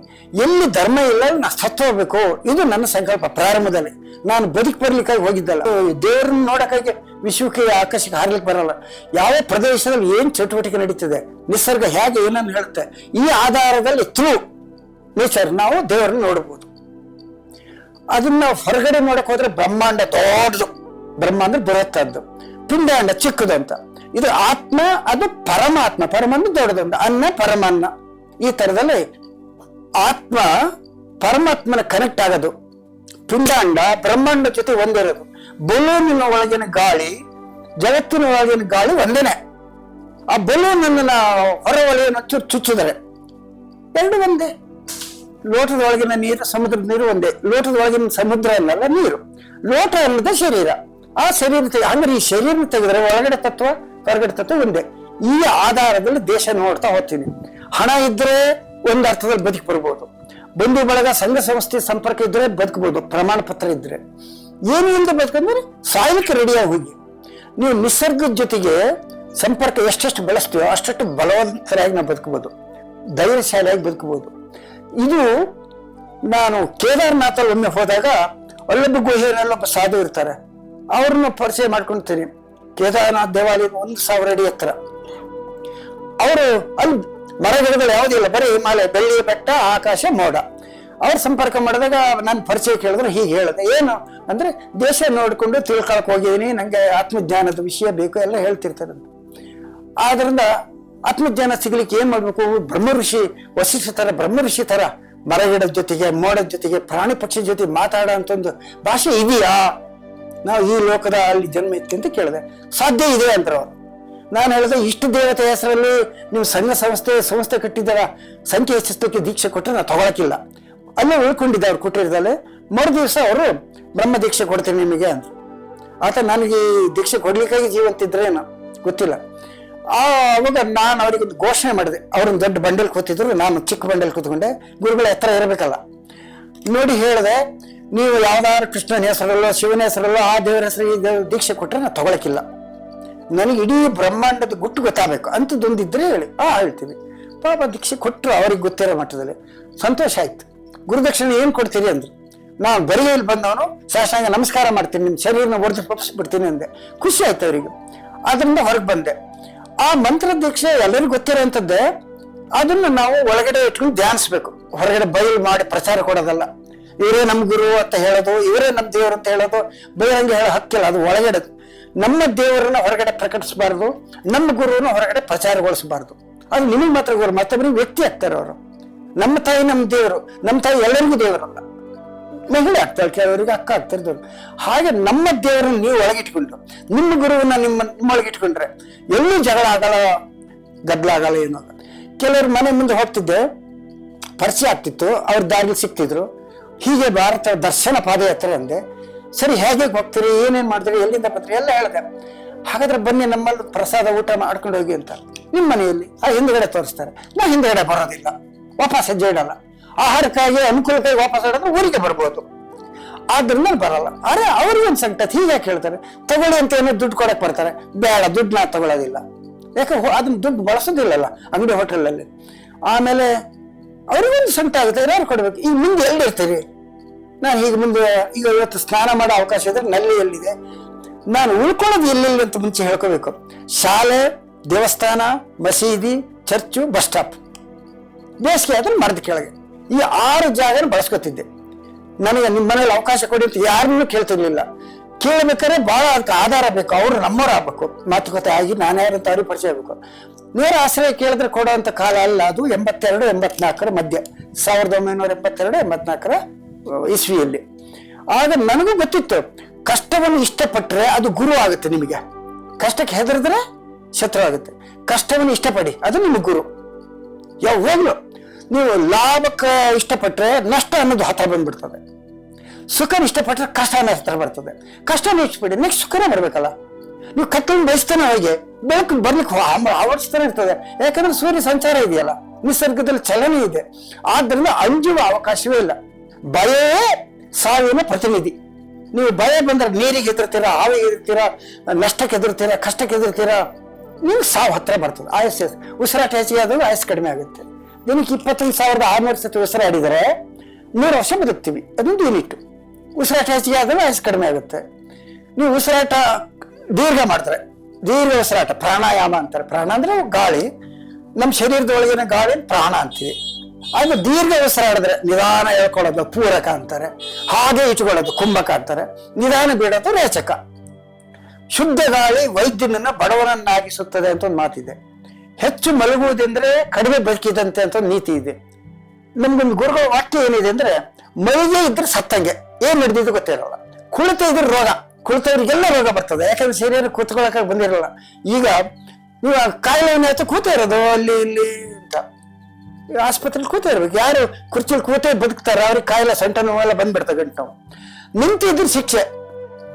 ಎಲ್ಲಿ ಧರ್ಮ ಇಲ್ಲ ನಾ ಸತ್ತು ಹೋಗ್ಬೇಕು, ಇದು ನನ್ನ ಸಂಕಲ್ಪ. ಪ್ರಾರಂಭದಲ್ಲಿ ನಾನು ಬದುಕಿ ಬರ್ಲಿಕ್ಕಾಗಿ ಹೋಗಿದ್ದಲ್ಲ, ದೇವ್ರನ್ನ ನೋಡಕ್ಕಾಗಿ ವಿಶ್ವಕ್ಕೆ ಆಕಾಶಕ್ಕೆ ಹಾರ್ಲಿಕ್ಕೆ ಬರಲ್ಲ. ಯಾವ ಪ್ರದೇಶದಲ್ಲಿ ಏನ್ ಚಟುವಟಿಕೆ ನಡೀತದೆ, ನಿಸರ್ಗ ಹೇಗೆ ಏನನ್ನು ಹೇಳುತ್ತೆ, ಈ ಆಧಾರದಲ್ಲಿ ಥ್ರೂ ನೇಚರ್ ನಾವು ದೇವರನ್ನ ನೋಡಬಹುದು. ಅದನ್ನ ಹೊರಗಡೆ ನೋಡಕ್ ಹೋದ್ರೆ ಬ್ರಹ್ಮಾಂಡ ದೊಡ್ಡದು, ಬ್ರಹ್ಮ ಅಂದ್ರೆ ಬೃಹತ್ತದ್ದು, ಪಿಂಡಾಂಡ ಚಿಕ್ಕದು ಅಂತ. ಇದು ಆತ್ಮ, ಅದು ಪರಮಾತ್ಮ, ಪರಮಾತ್ಮ ದೊಡ್ಡದು, ಅನ್ನ ಪರಮಾನ್ನ. ಈ ತರದಲ್ಲಿ ಆತ್ಮ ಪರಮಾತ್ಮನ ಕನೆಕ್ಟ್ ಆಗೋದು, ಪಿಂಡಾಂಡ ಬ್ರಹ್ಮಾಂಡ ಜೊತೆ ಒಂದಿರೋದು. ಬಲೂನಿನ ಒಳಗಿನ ಗಾಳಿ, ಜಗತ್ತಿನ ಒಳಗಿನ ಗಾಳಿ ಒಂದೇನೆ. ಆ ಬಲೂನ್ ಅನ್ನ ಹೊರವಲಯನ ಚುಚ್ಚಿದರೆ 2 ಒಂದೇ. ಲೋಟದ ಒಳಗಿನ ನೀರು, ಸಮುದ್ರದ ನೀರು ಒಂದೇ. ಲೋಟದ ಒಳಗಿನ ಸಮುದ್ರ ಅನ್ನಲ್ಲ ನೀರು, ಲೋಟ ಅನ್ನೋದೇ ಶರೀರ. ಆ ಶರೀರ ಅಂದ್ರೆ ಈ ಶರೀರ ತೆಗೆದ್ರೆ ಒಳಗಡೆ ತತ್ವ ಹೊರಗಡೆ ತತ್ವ ಒಂದೇ. ಈ ಆಧಾರದಲ್ಲಿ ದೇಶ ನೋಡ್ತಾ ಹೋಗ್ತೀನಿ. ಹಣ ಇದ್ರೆ ಒಂದು ಅರ್ಥದಲ್ಲಿ ಬದುಕಿ ಬರ್ಬೋದು, ಬಂಧು ಬಳಗ ಸಂಘ ಸಂಸ್ಥೆ ಸಂಪರ್ಕ ಇದ್ರೆ ಬದುಕಬಹುದು, ಪ್ರಮಾಣ ಪತ್ರ ಇದ್ರೆ. ಏನು ಇಲ್ಲದೆ ಬದುಕಂದ್ರೆ ಸಾಯಲಿಕ್ಕೆ ರೆಡಿಯಾಗಿ ಹೋಗಿ. ನೀವು ನಿಸರ್ಗದ ಜೊತೆಗೆ ಸಂಪರ್ಕ ಎಷ್ಟೆಷ್ಟು ಬೆಳೆಸ್ತೀವೋ ಅಷ್ಟಷ್ಟು ಬಲವಂತರಾಗಿ ನಾವು ಬದುಕಬಹುದು, ಧೈರ್ಯಶಾಲಿಯಾಗಿ ಬದುಕಬಹುದು. ಇದು ನಾನು ಕೇದಾರ್ನಾಥಲ್ಲಿ ಒಮ್ಮೆ ಹೋದಾಗ ಅಲ್ಲೊಬ್ಬ ಗುಹೆಯಲ್ಲೊಬ್ಬ ಸಾಧು ಇರ್ತಾರೆ, ಅವ್ರನ್ನ ಪರಿಚಯ ಮಾಡ್ಕೊಳ್ತೀನಿ. ಕೇದಾರನಾಥ್ ದೇವಾಲಯ 1000 ಅಡಿ ಎತ್ತರ. ಅವರು ಅಲ್ಲಿ ಮರಗಿಡಗಳು ಯಾವುದಿಲ್ಲ, ಬರೀ ಹಿಮಾಲಯ, ಬೆಳ್ಳಿ ಬೆಟ್ಟ, ಆಕಾಶ, ಮೋಡ. ಅವ್ರ ಸಂಪರ್ಕ ಮಾಡಿದಾಗ ನಾನು ಪರಿಚಯ ಕೇಳಿದ್ರೆ ಹೀಗೆ ಹೇಳಿದೆ, ಏನು ಅಂದ್ರೆ ದೇಶ ನೋಡ್ಕೊಂಡು ತಿಳ್ಕೊಳಕ್ ಹೋಗಿದ್ದೀನಿ, ನಂಗೆ ಆತ್ಮಜ್ಞಾನದ ವಿಷಯ ಬೇಕು ಎಲ್ಲ ಹೇಳ್ತಿರ್ತಾರೆ. ಆದ್ರಿಂದ ಆತ್ಮಜ್ಞಾನ ಸಿಗ್ಲಿಕ್ಕೆ ಏನ್ ಮಾಡ್ಬೇಕು, ಬ್ರಹ್ಮ ಋಷಿ ವಸಿಷ್ಠ ತರ, ಬ್ರಹ್ಮ ಋಷಿ ತರ ಮರಗಿಡದ ಜೊತೆಗೆ, ಮೋಡದ ಜೊತೆಗೆ, ಪ್ರಾಣಿ ಪಕ್ಷಿ ಜೊತೆ ಮಾತಾಡೋ ಅಂತ ಒಂದು ಭಾಷೆ ಇದೆಯಾ, ನಾವು ಈ ಲೋಕದ ಅಲ್ಲಿ ಜನ್ಮ ಇತ್ತು ಅಂತ ಕೇಳಿದೆ. ಸಾಧ್ಯ ಇದೆ ಅಂತಾರೆ ಅವರು. ನಾನು ಹೇಳಿದೆ, ಇಷ್ಟು ದೇವತೆ ಹೆಸರಲ್ಲಿ ನೀವು ಸಂಘ ಸಂಸ್ಥೆ ಕಟ್ಟಿದ್ದಾರ, ಸಂಖ್ಯೆ ಹೆಚ್ಚಿಸಲಿಕ್ಕೆ ದೀಕ್ಷೆ ಕೊಟ್ಟರೆ ನಾವು ತಗೊಳಕಿಲ್ಲ. ಅಲ್ಲೇ ಉಳ್ಕೊಂಡಿದ್ದೆ ಅವ್ರು ಕೊಟ್ಟಿರ್ದಲ್ಲೇ. ಮರು ದಿವಸ ಅವರು ಬ್ರಹ್ಮ ದೀಕ್ಷೆ ಕೊಡ್ತೀನಿ ನಿಮಗೆ ಅಂತ. ಆತ ನನಗೆ ಈ ದೀಕ್ಷೆ ಕೊಡ್ಲಿಕ್ಕಾಗಿ ಜೀವಂತಿದ್ರೇನೋ ಗೊತ್ತಿಲ್ಲ. ಅವಾಗ ನಾನು ಅವರಿಗೆ ಒಂದು ಘೋಷಣೆ ಮಾಡಿದೆ. ಅವ್ರೊಂದು ದೊಡ್ಡ ಬಂಡಲ್ ಕೂತಿದ್ರು, ನಾನು ಚಿಕ್ಕ ಬಂಡಲ್ ಕೂತ್ಕೊಂಡೆ. ಗುರುಗಳ ಎತ್ತರ ಇರಬೇಕಲ್ಲ ನೋಡಿ ಹೇಳಿದೆ, ನೀವು ಯಾವ್ದಾದ್ರು ಕೃಷ್ಣನ ಹೆಸರಲ್ಲೋ ಶಿವನ ಹೆಸರಲ್ಲೋ ಆ ದೇವರ ಹೆಸರು ಈ ದೀಕ್ಷೆ ಕೊಟ್ಟರೆ ನಾವು ತಗೊಳಕಿಲ್ಲ. ನನಗೆ ಇಡೀ ಬ್ರಹ್ಮಾಂಡದ ಗುಟ್ಟು ಗೊತ್ತಾಗಬೇಕು ಅಂತದೊಂದಿದ್ರೆ ಹೇಳಿ. ಹೇಳ್ತೀವಿ. ಪಾಪ ದೀಕ್ಷೆ ಕೊಟ್ಟರು, ಅವ್ರಿಗೆ ಗೊತ್ತಿರೋ ಮಟ್ಟದಲ್ಲಿ ಸಂತೋಷ ಆಯ್ತು. ಗುರುದಕ್ಷಿಣೆ ಏನ್ ಕೊಡ್ತೀರಿ ಅಂದ್ರು. ನಾನು ಬರಿಗೆಯಲ್ಲಿ ಬಂದವನು ಸಾಷ್ಟಾಂಗ ನಮಸ್ಕಾರ ಮಾಡ್ತೀನಿ, ನಿಮ್ಮ ಶರೀರನ ಒಡೆದು ಬಿಡ್ತೀನಿ ಅಂದೆ. ಖುಷಿ ಆಯ್ತು ಅವರಿಗೆ. ಅದರಿಂದ ಹೊರಗೆ ಬಂದೆ. ಆ ಮಂತ್ರ ದೀಕ್ಷೆ ಎಲ್ಲರಿಗೂ ಗೊತ್ತಿರೋಂಥದ್ದೇ. ಅದನ್ನ ನಾವು ಒಳಗಡೆ ಇಟ್ಕೊಂಡು ಧ್ಯಾನಿಸ್ಬೇಕು, ಹೊರಗಡೆ ಬಯಲು ಮಾಡಿ ಪ್ರಚಾರ ಕೊಡೋದಲ್ಲ. ಇವರೇ ನಮ್ ಗುರು ಅಂತ ಹೇಳೋದು, ಇವರೇ ನಮ್ ದೇವರು ಅಂತ ಹೇಳೋದು ಬಹಿರಂಗ ಹೇಳೋ ಹಕ್ಕಿಲ್ಲ. ಅದು ಒಳಗಡೆ ನಮ್ಮ ದೇವರನ್ನ ಹೊರಗಡೆ ಪ್ರಕಟಿಸಬಾರ್ದು, ನಮ್ಮ ಗುರುವನ್ನ ಹೊರಗಡೆ ಪ್ರಚಾರಗೊಳಿಸಬಾರ್ದು. ಅದು ನಿಮಗೆ ಮಾತ್ರ ಗುರು, ಮತ್ತೊಬ್ಬರಿಗೆ ವ್ಯಕ್ತಿ ಆಗ್ತಾರೆ ಅವರು. ನಮ್ಮ ತಾಯಿ ನಮ್ಮ ದೇವರು, ನಮ್ಮ ತಾಯಿ ಎಲ್ಲರಿಗೂ ದೇವರಲ್ಲ, ಮಹಿಳೆ ಆಗ್ತಾಳೆ, ಕೆಲವರಿಗೆ ಅಕ್ಕ ಆಗ್ತಾರೆ. ಹಾಗೆ ನಮ್ಮ ದೇವರನ್ನ ನೀವು ಒಳಗಿಟ್ಕೊಂಡು, ನಿಮ್ಮ ಗುರುವನ್ನ ನಿಮ್ಮೊಳಗಿಟ್ಕೊಂಡ್ರೆ ಎಲ್ಲೂ ಜಗಳ ಆಗಲ್ಲ, ಗದ್ದಲಾಗಲ್ಲ, ಏನೋ. ಕೆಲವರು ಮನೆ ಮುಂದೆ ಹೋಗ್ತಿದ್ದೆ, ಪರಿಚಯ ಆಗ್ತಿತ್ತು, ಅವ್ರ ದಾರಿ ಸಿಕ್ತಿದ್ರು. ಹೀಗೆ ಭಾರತ ದರ್ಶನ ಪಾದಯಾತ್ರೆ ಅಂದೆ. ಸರಿ, ಹೇಗೆ ಹೋಗ್ತೀರಿ, ಏನೇನ್ ಮಾಡ್ತೀರಿ, ಎಲ್ಲಿಂದ ಬರ್ತೀರಿ ಎಲ್ಲ ಹೇಳಿದೆ. ಹಾಗಾದ್ರೆ ಬನ್ನಿ ನಮ್ಮಲ್ಲಿ ಪ್ರಸಾದ ಊಟ ಮಾಡ್ಕೊಂಡು ಹೋಗಿ ಅಂತ. ನಿಮ್ಮ ಮನೆಯಲ್ಲಿ ಹಿಂದ್ಗಡೆ ತೋರಿಸ್ತಾರೆ. ನಾ ಹಿಂದ್ಗಡೆ ಬರೋದಿಲ್ಲ, ವಾಪಸ್ ಹೆಜ್ಜೆ ಇಡಲ್ಲ. ಆಹಾರಕ್ಕಾಗಿ ಅನುಕೂಲಕ್ಕಾಗಿ ವಾಪಸ್ ಇಡೋದ್ರೆ ಊರಿಗೆ ಬರ್ಬೋದು, ಆದ್ರಿಂದ ಬರಲ್ಲ. ಅರೆ ಅವ್ರಿಗೆ ಒಂದು ಸಂಕಟ. ಹೀಗೆ ಹೇಳ್ತಾರೆ, ತಗೊಳ್ಳಿ ಅಂತ ಏನೋ ದುಡ್ಡು ಕೊಡಕ್ ಬರ್ತಾರೆ. ಬೇಡ, ದುಡ್ಡು ನಾ ತಗೊಳ್ಳೋದಿಲ್ಲ, ಯಾಕೆ ಅದನ್ನ ದುಡ್ಡು ಬಳಸೋದಿಲ್ಲಲ್ಲ ಅಂಗಡಿ ಹೋಟೆಲಲ್ಲಿ. ಆಮೇಲೆ ಅವ್ರಿಗೊಂದು ಸಂಕಟ ಆಗುತ್ತೆ, ಯಾರು ಕೊಡ್ಬೇಕು. ಈಗ ಮುಂದೆ ಎಲ್ಲಿರ್ತೀರಿ, ನಾನು ಹೀಗೆ ಮುಂದೆ ಈಗ ಇವತ್ತು ಸ್ನಾನ ಮಾಡೋ ಅವಕಾಶ ಇದ್ರೆ ನಲ್ಲಿ ಎಲ್ಲಿದೆ, ನಾನು ಉಳ್ಕೊಳ್ಳೋದು ಎಲ್ಲೆಲ್ಲಿ ಅಂತ ಮುಂಚೆ ಹೇಳ್ಕೋಬೇಕು. ಶಾಲೆ, ದೇವಸ್ಥಾನ, ಮಸೀದಿ, ಚರ್ಚು, ಬಸ್ ಸ್ಟಾಪ್. ಬೇಸಿಗೆ ಆದ್ರೆ ಮರದ ಕೆಳಗೆ ಈ 6 ಜಾಗನ ಬಳಸ್ಕೊತಿದ್ದೆ. ನನಗೆ ನಿಮ್ಮ ಮನೇಲಿ ಅವಕಾಶ ಕೊಡಿ ಅಂತ ಯಾರನ್ನೂ ಕೇಳ್ತಿರ್ಲಿಲ್ಲ. ಕೇಳ್ಬೇಕಾದ್ರೆ ಬಹಳ ಅದಕ್ಕೆ ಆಧಾರ ಬೇಕು, ಅವ್ರು ನಮ್ಮವ್ರು ಆಗ್ಬೇಕು, ಮಾತುಕತೆ ಆಗಿ ನಾನು ಯಾರಂತ ಅವ್ರಿಗೆ ಪರಿಚಯ ಆಗ್ಬೇಕು. ನೇರ ಆಶ್ರಯ ಕೇಳಿದ್ರೆ ಕೊಡುವಂತ ಕಾಲ ಅಲ್ಲ ಅದು. 82-84 ಮಧ್ಯ, 1982-84 ಇಸ್ವಿಯಲ್ಲಿ. ಆಗ ನನಗೂ ಗೊತ್ತಿತ್ತು, ಕಷ್ಟವನ್ನು ಇಷ್ಟಪಟ್ಟರೆ ಅದು ಗುರು ಆಗುತ್ತೆ ನಿಮಗೆ. ಕಷ್ಟಕ್ಕೆ ಹೆದರಿದ್ರೆ ಶತ್ರು ಆಗುತ್ತೆ. ಕಷ್ಟವನ್ನು ಇಷ್ಟಪಡಿ, ಅದು ನಿಮಗೆ ಗುರು. ಯಾವಾಗಲೂ ನೀವು ಲಾಭಕ್ಕೆ ಇಷ್ಟಪಟ್ಟರೆ ನಷ್ಟ ಅನ್ನೋದು ಹತ್ರ ಬಂದ್ಬಿಡ್ತದೆ. ಸುಖನ ಇಷ್ಟಪಟ್ಟರೆ ಕಷ್ಟ ಅನ್ನೋ ಹತ್ರ ಬರ್ತದೆ. ಕಷ್ಟನ ಇಷ್ಟಪಡಿ, ನೆಕ್ಸ್ಟ್ ಸುಖನೇ ಬರ್ಬೇಕಲ್ಲ. ನೀವು ಕತ್ತಲನ್ನು ಬಯಸ್ತಾನೆ ಹೋಗಿ ಬೆಳಕು ಬರ್ಲಿಕ್ಕೆ ಆವರಿಸ್ತಾನೆ ಇರ್ತದೆ. ಯಾಕಂದ್ರೆ ಸೂರ್ಯ ಸಂಚಾರ ಇದೆಯಲ್ಲ, ನಿಸರ್ಗದಲ್ಲಿ ಚಲನೆ ಇದೆ. ಆದ್ದರಿಂದ ಅಂಜುವ ಅವಕಾಶವೇ ಇಲ್ಲ. ಭಯವೇ ಸಾವಿನ ಪ್ರತಿನಿಧಿ. ನೀವು ಭಯ ಬಂದ್ರೆ ನೀರಿಗೆ ಹೆದರ್ತೀರಾ, ಹಾವಿಗೆ ಹೆದರ್ತೀರಾ, ನಷ್ಟಕ್ಕೆ ಹೆದರ್ತೀರಾ, ಕಷ್ಟಕ್ಕೆ ಹೆದರ್ತೀರಾ, ನೀವು ಸಾವು ಹತ್ರ ಬರ್ತದೆ. ಆಯಸ್ಸು ಉಸಿರಾಟ ಹೆಚ್ಚಿಗೆ ಆದಾಗ ಆಯಸ್ಸು ಕಡಿಮೆ ಆಗುತ್ತೆ. ದಿನಕ್ಕೆ 25,600 ಸತಿ ಉಸಿರಾಡಿದರೆ 100 ವರ್ಷ ಬದುಕ್ತೀವಿ. ಅದೊಂದು ಯೂನಿಟ್. ಉಸಿರಾಟ ಹೆಚ್ಚಿಗೆ ಆದಾಗ ಆಯಸ್ಸು ಕಡಿಮೆ ಆಗುತ್ತೆ. ನೀವು ಉಸಿರಾಟ ದೀರ್ಘ ಮಾಡ್ತಾರೆ, ದೀರ್ಘ ಉಸಿರಾಟ ಪ್ರಾಣಾಯಾಮ ಅಂತಾರೆ. ಪ್ರಾಣ ಅಂದ್ರೆ ಗಾಳಿ, ನಮ್ಮ ಶರೀರದೊಳಗಿನ ಗಾಳಿ ಪ್ರಾಣ ಅಂತೀವಿ. ಆಗ ದೀರ್ಘ ಉಸಿರಾಡಿದ್ರೆ ನಿಧಾನ ಹೇಳ್ಕೊಳ್ಳೋದು ಪೂರಕ ಅಂತಾರೆ, ಹಾಗೆ ಇಟ್ಕೊಳ್ಳೋದು ಕುಂಭಕ ಅಂತಾರೆ, ನಿಧಾನ ಬಿಡೋದು ರೇಚಕ. ಶುದ್ಧ ಗಾಳಿ ವೈದ್ಯನನ್ನ ಬಡವನನ್ನಾಗಿಸುತ್ತದೆ ಅಂತ ಒಂದು ಮಾತಿದೆ. ಹೆಚ್ಚು ಮಲಗುವುದೆಂದ್ರೆ ಕಡಿಮೆ ಬದುಕಿದಂತೆ ಅಂತ ಒಂದು ನೀತಿ ಇದೆ. ನಮ್ಗೊಂದು ಗುರುಗಳ ವಾಕ್ಯ ಏನಿದೆ ಅಂದ್ರೆ, ಮೈಗೆ ಇದ್ರೆ ಸತ್ತಂಗೆ, ಏನ್ ನಡೆದಿದ್ದು ಗೊತ್ತಿರಲ್ಲ. ಕುಳಿತ ಇದ್ರೆ ರೋಗ, ಕುಳಿತವ್ರಿಗೆಲ್ಲ ರೋಗ ಬರ್ತದೆ. ಯಾಕಂದ್ರೆ ಶರೀರ ಕೂತ್ಕೊಳ್ಳೋಕೆ ಬಂದಿರಲ್ಲ. ಈಗ ನೀವು ಕಾಯಿಲೆ ಏನಾಯ್ತು, ಕೂತೇ ಇರೋದು ಅಲ್ಲಿ ಇಲ್ಲಿ ಅಂತ. ಆಸ್ಪತ್ರೆಲಿ ಕೂತೇ ಇರ್ಬೇಕು. ಯಾರು ಕುರ್ಚಿಲಿ ಕೂತೇ ಬದುಕ್ತಾರೆ ಅವ್ರಿಗೆ ಕಾಯಿಲೆ ಸೊಂಟ ನೋವೆಲ್ಲ ಬಂದ್ಬಿಡ್ತದೆ, ಗಂಟು ನೋವು. ನಿಂತಿದ್ರೆ ಶಿಕ್ಷೆ.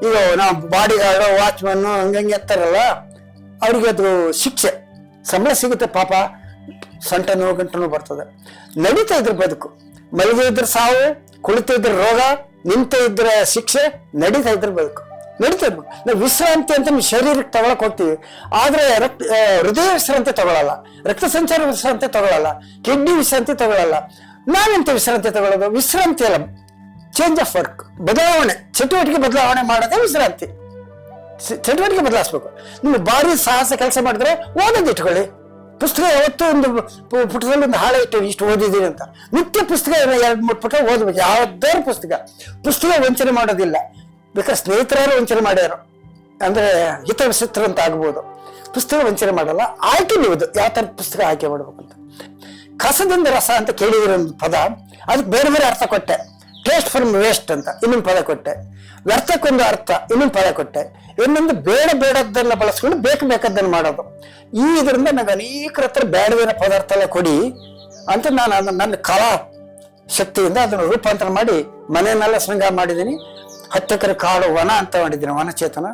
ಈಗ ನಾವು ಬಾಡಿ ಗಾರ್ಡು, ವಾಚ್ಮನ್ ಹಂಗಂಗೆ ಎತ್ತಾರಲ್ಲ, ಅವ್ರಿಗೆ ಅದು ಶಿಕ್ಷೆ. ಸಂಬಳ ಸಿಗುತ್ತೆ ಪಾಪ, ಸೊಂಟ ನೋವು ಗಂಟು ನೋವು ಬರ್ತದೆ. ನಡೀತಾ ಇದ್ರೆ ಬದುಕು, ಮಲಗಿ ಇದ್ರೆ ಸಾವು, ಕುಳಿತ ಇದ್ರೆ ರೋಗ, ನಿಂತ ಇದ್ರೆ ಶಿಕ್ಷೆ, ನಡೀತಾ ಇದ್ರೆ ಬದುಕು. ನಡೀತಾ ಇರ್ಬೇಕು. ನಾವು ವಿಶ್ರಾಂತಿ ಅಂತ ಶರೀರಕ್ಕೆ ತಗೊಳಕ್ ಹೋಗ್ತೀವಿ, ಆದ್ರೆ ಹೃದಯ ವಿಶ್ರಾಂತಿ ತಗೊಳಲ್ಲ, ರಕ್ತ ಸಂಚಾರ ವಿಶ್ರಾಂತಿ ತಗೊಳಲ್ಲ, ಕಿಡ್ನಿ ವಿಶ್ರಾಂತಿ ತಗೊಳಲ್ಲ. ನಾವೆಂತ ವಿಶ್ರಾಂತಿ ತಗೊಳ್ಳೋದು? ವಿಶ್ರಾಂತಿ ಅಲ್ಲ, ಚೇಂಜ್ ಆಫ್ ವರ್ಕ್, ಬದಲಾವಣೆ, ಚಟುವಟಿಕೆ ಬದಲಾವಣೆ ಮಾಡೋದೇ ವಿಶ್ರಾಂತಿ. ಚಟುವಟಿಕೆ ಬದಲಾಯಿಸ್ಬೇಕು. ನೀವು ಭಾರಿ ಸಾಹಸ ಕೆಲಸ ಮಾಡಿದ್ರೆ ಓದೋದು ಇಟ್ಕೊಳ್ಳಿ. ಪುಸ್ತಕ ಯಾವತ್ತೂ ಒಂದು ಪುಟದಲ್ಲಿ ಒಂದು ಹಾಳೆ ಇಟ್ಟು ಇಷ್ಟು ಓದಿದ್ದೀನಿ ಅಂತ. ನಿತ್ಯ ಪುಸ್ತಕ 2-3 ಪುಟ ಓದ್ಬೇಕು. ಯಾವ್ದಾದ್ರು ಪುಸ್ತಕ ವಂಚನೆ ಮಾಡೋದಿಲ್ಲ. ಬೇಕಾದ್ರೆ ಸ್ನೇಹಿತರು ವಂಚನೆ ಮಾಡ್ಯಾರು ಅಂದ್ರೆ ಹಿತವಿಚಿತ್ರ ಅಂತ ಆಗ್ಬೋದು. ಪುಸ್ತಕ ವಂಚನೆ ಮಾಡಲ್ಲ. ಆಯ್ಕೆ ನೀವುದು ಯಾವ ತರ ಪುಸ್ತಕ ಆಯ್ಕೆ ಮಾಡ್ಬೇಕು ಅಂತ. ಕಸದಿಂದ ರಸ ಅಂತ ಕೇಳಿದಿರೋ ಒಂದು ಪದ, ಅದಕ್ಕೆ ಬೇರೆ ಬೇರೆ ಅರ್ಥ ಕೊಟ್ಟೆ. ಟೇಸ್ಟ್ ಫ್ರಮ್ ವೇಸ್ಟ್ ಅಂತ ಇನ್ನೊಂದು ಪದ ಕೊಟ್ಟೆ. ವ್ಯರ್ಥಕ್ಕೊಂದು ಅರ್ಥ ಇನ್ನೊಂದು ಪದ ಕೊಟ್ಟೆ. ಇನ್ನೊಂದು ಬೇಡದ್ದನ್ನ ಬಳಸ್ಕೊಂಡು ಬೇಕಾದನ್ನ ಮಾಡೋದು. ಇದರಿಂದ ನನಗೆ ಅನೇಕರ ಹತ್ರ ಬೇಡದಿರೋ ಪದಾರ್ಥ ಎಲ್ಲ ಕೊಡಿ ಅಂತ ನಾನು ನನ್ನ ಕಲಾ ಶಕ್ತಿಯಿಂದ ಅದನ್ನು ರೂಪಾಂತರ ಮಾಡಿ ಮನೆಯನ್ನೆಲ್ಲ ಶೃಂಗಾರ ಮಾಡಿದ್ದೀನಿ. 10 ಎಕರೆ ಕಾಡು ವನ ಅಂತ ಮಾಡಿದ್ದೀನಿ, ವನಚೇತನ.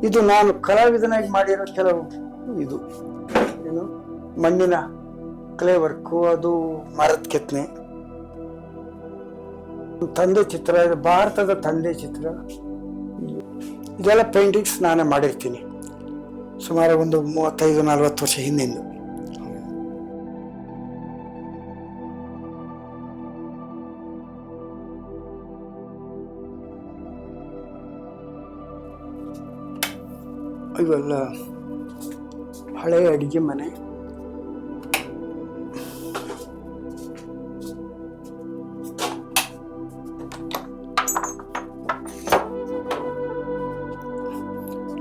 ಇದು ನಾನು ಕಲಾವಿದನಾಗಿ ಮಾಡಿರೋ ಕೆಲವು ಇದು ಏನು ಮಣ್ಣಿನ ಕ್ಲೇ ವರ್ಕು, ಅದು ಮರದ ಕೆತ್ತನೆ, ತಂದೆ ಚಿತ್ರ, ಇದು ಭಾರತದ ತಂದೆ ಚಿತ್ರ. ಇದೆಲ್ಲ ಪೇಂಟಿಂಗ್ಸ್ ನಾನೇ ಮಾಡಿರ್ತೀನಿ ಸುಮಾರು ಒಂದು 35-40 ವರ್ಷ ಹಿಂದಿಂದು. ಇವೆಲ್ಲ ಹಳೆಯ ಅಡಿಗೆ ಮನೆ.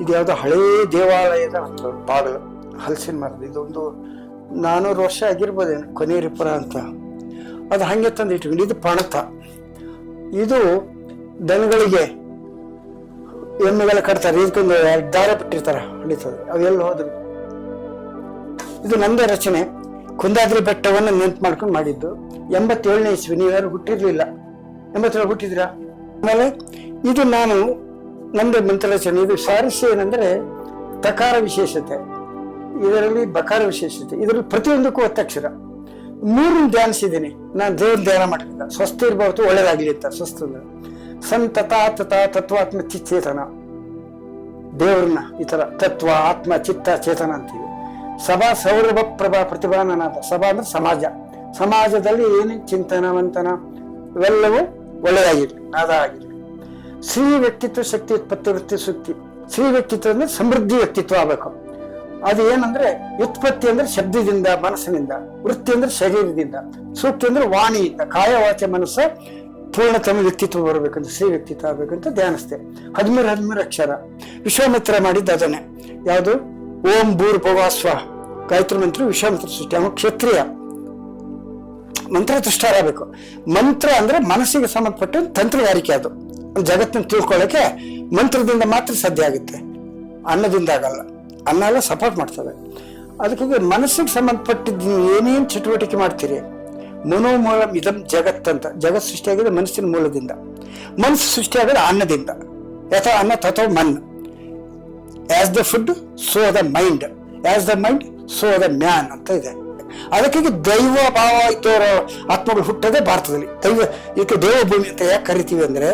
ಇದ್ಯಾವುದೋ ಹಳೇ ದೇವಾಲಯದ ಒಂದು ಬಾಗಿಲು, ಹಲಸಿನ ಮರದ. ಇದೊಂದು 400 ವರ್ಷ ಆಗಿರ್ಬೋದೇನು, ಕೊನೇರಿಪುರ ಅಂತ. ಅದು ಹಂಗೆ ತಂದು ಇಟ್ಕೊಂಡು. ಇದು ಪಣತ. ಇದು ದನಗಳಿಗೆ ಎಮ್ಮೆಗೆಲ್ಲ ಕಟ್ತಾರೆ, ಇದಕ್ಕೊಂದು ದಾರ ಬಿಟ್ಟಿರ್ತಾರೆ, ಹೊಡಿತದೆ. ಅವೆಲ್ಲ ಹೋದ್ರು. ಇದು ನಂದೇ ರಚನೆ. ಕುಂದಾದ್ರಿ ಬೆಟ್ಟವನ್ನು ನೆನ್ಪು ಮಾಡ್ಕೊಂಡು ಮಾಡಿದ್ದು. 87ನೇ ಇಸ್ವಿ. ನೀವ್ಯಾರು ಹುಟ್ಟಿರ್ಲಿಲ್ಲ. 87 ಹುಟ್ಟಿದ್ರಾ? ಆಮೇಲೆ ಇದು ನಾನು ನಂದೇ ಮಂತ್ರ ರಚನೆ. ಇದು ಸಾರಿಸಿ ಏನಂದ್ರೆ ತಕಾರ ವಿಶೇಷತೆ, ಇದರಲ್ಲಿ ಬಕಾರ ವಿಶೇಷತೆ, ಇದರಲ್ಲಿ ಪ್ರತಿಯೊಂದಕ್ಕೂ ಒತ್ತಕ್ಷರ. ಮೂರನ್ನು ಧ್ಯಾನಿಸಿದ್ದೀನಿ ನಾನು. ದೇವ್ರ ಧ್ಯಾನ ಮಾಡಿಲ್ಲ. ಸ್ವಸ್ಥ ಇರ್ಬಾರ್ದು, ಒಳ್ಳೇದಾಗ್ಲಿ ಅಂತ. ಸ್ವಸ್ಥ ಸಂತತ ತತ ತತ್ವಾತ್ಮ ಚಿಚ್ಚೇತನ, ದೇವ್ರನ್ನ ಈ ತರ ತತ್ವ, ಆತ್ಮ, ಚಿತ್ತ, ಚೇತನ ಅಂತೀವಿ. ಸಭಾ ಸೌರಭ ಪ್ರಭಾ ಪ್ರತಿಭಾನನಾದ. ಸಭಾ ಅಂದ್ರೆ ಸಮಾಜ. ಸಮಾಜದಲ್ಲಿ ಏನೇ ಚಿಂತನ ಮಂಥನ ಇವೆಲ್ಲವೂ ಒಳ್ಳೆಯದಾಗಿರ್ಲಿ, ನಾದ ಆಗಿರ್ಲಿ. ಶ್ರೀ ವ್ಯಕ್ತಿತ್ವ ಶಕ್ತಿ ಉತ್ಪತ್ತಿ ವೃತ್ತಿ ಸೂಕ್ತಿ. ಶ್ರೀ ವ್ಯಕ್ತಿತ್ವ ಅಂದ್ರೆ ಸಮೃದ್ಧಿ ವ್ಯಕ್ತಿತ್ವ ಆಗ್ಬೇಕು. ಅದು ಏನಂದ್ರೆ ಉತ್ಪತ್ತಿ ಅಂದ್ರೆ ಶಬ್ದದಿಂದ, ಮನಸ್ಸಿನಿಂದ. ವೃತ್ತಿ ಅಂದ್ರೆ ಶರೀರದಿಂದ. ಸೂಕ್ತಿ ಅಂದ್ರೆ ವಾಣಿಯಿಂದ. ಕಾಯ ವಾಚ ಮನಸ್ಸ ಪೂರ್ಣತಮ ವ್ಯಕ್ತಿತ್ವ ಬರಬೇಕಂತ, ಶ್ರೀ ವ್ಯಕ್ತಿತ್ವ ಆಗ್ಬೇಕಂತ ಧ್ಯಾನಿಸ್ತೆ. 13 ಅಕ್ಷರ. ವಿಶ್ವಾಮಿತ್ರ ಮಾಡಿದ್ದು ಅದನ್ನೇ. ಯಾವುದು? ಓಂ ಭೂರ್ ಭುವ ಸ್ವ ಗಾಯತ್ರಿ ಮಂತ್ರ. ವಿಶ್ವಾಮಿತ್ರ ಸೃಷ್ಟಿ. ಅವನು ಕ್ಷತ್ರಿಯ, ಮಂತ್ರ ತುಷ್ಟಾರಬೇಕು. ಮಂತ್ರ ಅಂದ್ರೆ ಮನಸ್ಸಿಗೆ ಸಂಬಂಧಪಟ್ಟ ತಂತ್ರಗಾರಿಕೆ. ಅದು ಜಗತ್ತನ್ನು ತಿಳ್ಕೊಳ್ಳೋಕೆ ಮಂತ್ರದಿಂದ ಮಾತ್ರ ಸಾಧ್ಯ ಆಗುತ್ತೆ, ಅನ್ನದಿಂದ ಆಗಲ್ಲ. ಅನ್ನ ಎಲ್ಲ ಸಪೋರ್ಟ್ ಮಾಡ್ತದೆ. ಅದಕ್ಕೆ ಮನಸ್ಸಿಗೆ ಸಂಬಂಧಪಟ್ಟಿದ್ದು ಏನೇನು ಚಟುವಟಿಕೆ ಮಾಡ್ತೀರಿ. ಮನೋಮೂಲ ಇದಂ ಜಗತ್ ಅಂತ. ಜಗತ್ ಸೃಷ್ಟಿಯಾಗಿದೆ ಮನಸ್ಸಿನ ಮೂಲದಿಂದ. ಮನಸ್ಸು ಸೃಷ್ಟಿಯಾಗಿದೆ ಅನ್ನದಿಂದ. ಯಥಾ ಅನ್ನ ತಥೋ Mann. As the food so the mind, as the mind so the man ಅಂತ ಇದೆ. ಅದಕ್ಕಾಗಿ ದೈವ ಭಾವ ಇದ್ದವರ ಆತ್ಮಗಳು ಹುಟ್ಟೋದೇ ಭಾರತದಲ್ಲಿ. ಇದಕ್ಕೆ ದೇವಭೂಮಿ ಅಂತ ಯಾಕೆ ಕರಿತೀವಿ ಅಂದ್ರೆ,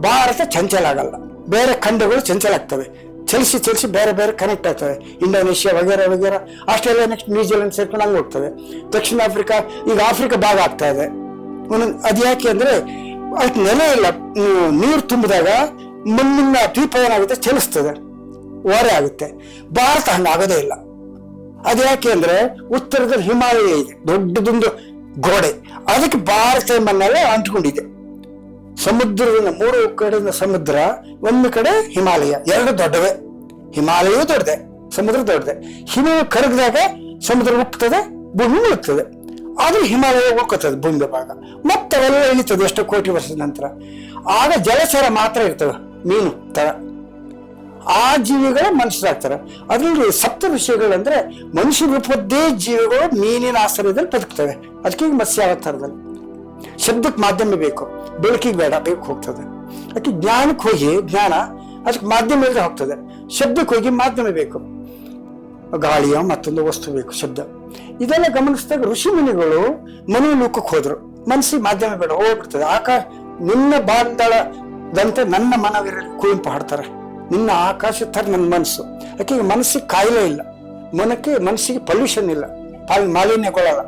ಭಾರತ ಚಂಚಲ ಆಗಲ್ಲ. ಬೇರೆ ಖಂಡಗಳು ಚಂಚಲ ಆಗ್ತವೆ. ಚಲಿಸಿ ಬೇರೆ ಬೇರೆ ಕನೆಕ್ಟ್ ಆಗ್ತವೆ. ಇಂಡೋನೇಷ್ಯಾ ವಗೇರ ವಗೇರ, ಆಸ್ಟ್ರೇಲಿಯಾ, ನೆಕ್ಸ್ಟ್ ನ್ಯೂಜಿಲೆಂಡ್ ಸೇರ್ಕೊಂಡು ಹಂಗೆ ಹೋಗ್ತವೆ. ದಕ್ಷಿಣ ಆಫ್ರಿಕಾ, ಈಗ ಆಫ್ರಿಕಾ ಭಾಗ ಆಗ್ತಾ ಇದೆ. ಅದು ಯಾಕೆ ಅಂದ್ರೆ ಅದಕ್ಕೆ ನೆಲೆ ಇಲ್ಲ. ನೀರು ತುಂಬಿದಾಗ ಮಣ್ಣಿನ ದ್ವೀಪ ಏನಾಗುತ್ತೆ, ಚಲಿಸ್ತದೆ, ಓರೆ ಆಗುತ್ತೆ. ಭಾರತ ಹಂಗಾಗೋದೇ ಇಲ್ಲ. ಅದ್ಯಾಕೆ ಅಂದ್ರೆ ಉತ್ತರದಲ್ಲಿ ಹಿಮಾಲಯ ಇದೆ, ದೊಡ್ಡದೊಂದು ಗೋಡೆ. ಅದಕ್ಕೆ ಭಾರತ ಮಣ್ಣೆಲ್ಲ ಅಂಟ್ಕೊಂಡಿದೆ. ಸಮುದ್ರದಿಂದ 3 ಕಡೆಯಿಂದ ಸಮುದ್ರ, ಒಂದು ಕಡೆ ಹಿಮಾಲಯ. 2 ದೊಡ್ಡವೇ. ಹಿಮಾಲಯವೂ ದೊಡ್ಡದೆ, ಸಮುದ್ರ ದೊಡ್ಡದೆ. ಹಿಮ ಕರಗಿದಾಗ ಸಮುದ್ರ ಉಕ್ತದೆ, ಭೂಮಿ ಮುಳುಗ್ತದೆ. ಆದ್ರೂ ಹಿಮಾಲಯ ಹೋಗ್ತದೆ ಭೂಮಿ ಭಾಗ. ಮತ್ತೆ ಅವೆಲ್ಲ ಇಳಿತದೆ ಎಷ್ಟೋ ಕೋಟಿ ವರ್ಷದ ನಂತರ. ಆಗ ಜಲಚರ ಮಾತ್ರ ಇರ್ತವೆ, ಮೀನು ತರ. ಆ ಜೀವಿಗಳ ಮನುಷ್ಯರಾಗ್ತಾರೆ. ಅದರಲ್ಲಿ ಸಪ್ತ ವಿಷಯಗಳಂದ್ರೆ ಮನುಷ್ಯ ರೂಪದ್ದೇ ಜೀವಿಗಳು ಮೀನಿನ ಆಶ್ರಯದಲ್ಲಿ ಬದುಕ್ತವೆ. ಅದಕ್ಕೆ ಮತ್ಸ್ಯಾವತಾರದಲ್ಲಿ ಶಬ್ದಕ್ಕೆ ಮಾಧ್ಯಮ ಬೇಕು, ಬೆಳಕಿಗೆ ಬೇಡ, ಬೇಕು ಹೋಗ್ತದೆ. ಅದಕ್ಕೆ ಜ್ಞಾನಕ್ಕೆ ಹೋಗಿ ಜ್ಞಾನ, ಅದಕ್ಕೆ ಮಾಧ್ಯಮ ಇಲ್ಲದೆ ಹೋಗ್ತದೆ. ಶಬ್ದಕ್ಕೆ ಹೋಗಿ ಮಾಧ್ಯಮ ಬೇಕು, ಗಾಳಿಯ ಮತ್ತೊಂದು ವಸ್ತು ಬೇಕು, ಶಬ್ದ. ಇದೆಲ್ಲ ಗಮನಿಸಿದಾಗ ಋಷಿ ಮುನಿಗಳು ಮನೋಲೋಕಕ್ಕೆ ಹೋದ್ರು. ಮನಸ್ಸಿಗೆ ಮಾಧ್ಯಮ ಬೇಡ, ಹೋಗ್ಬಿಡ್ತದೆ. ಆಕಾಶ ನಿನ್ನ ಬಾಂಧಳದಂತೆ ನನ್ನ ಮನವಿರಲಿ ಕುವೆಂಪು ಹಾಡ್ತಾರೆ. ನಿನ್ನ ಆಕಾಶ ತರ ನನ್ನ ಮನಸ್ಸು. ಯಾಕೆ ಮನಸ್ಸಿಗೆ ಕಾಯಿಲೆ ಇಲ್ಲ, ಮನಸ್ಸಿಗೆ ಪೊಲ್ಯೂಷನ್ ಇಲ್ಲ, ಮಾಲಿನ್ಯಗೊಳ್ಳಲ್ಲ,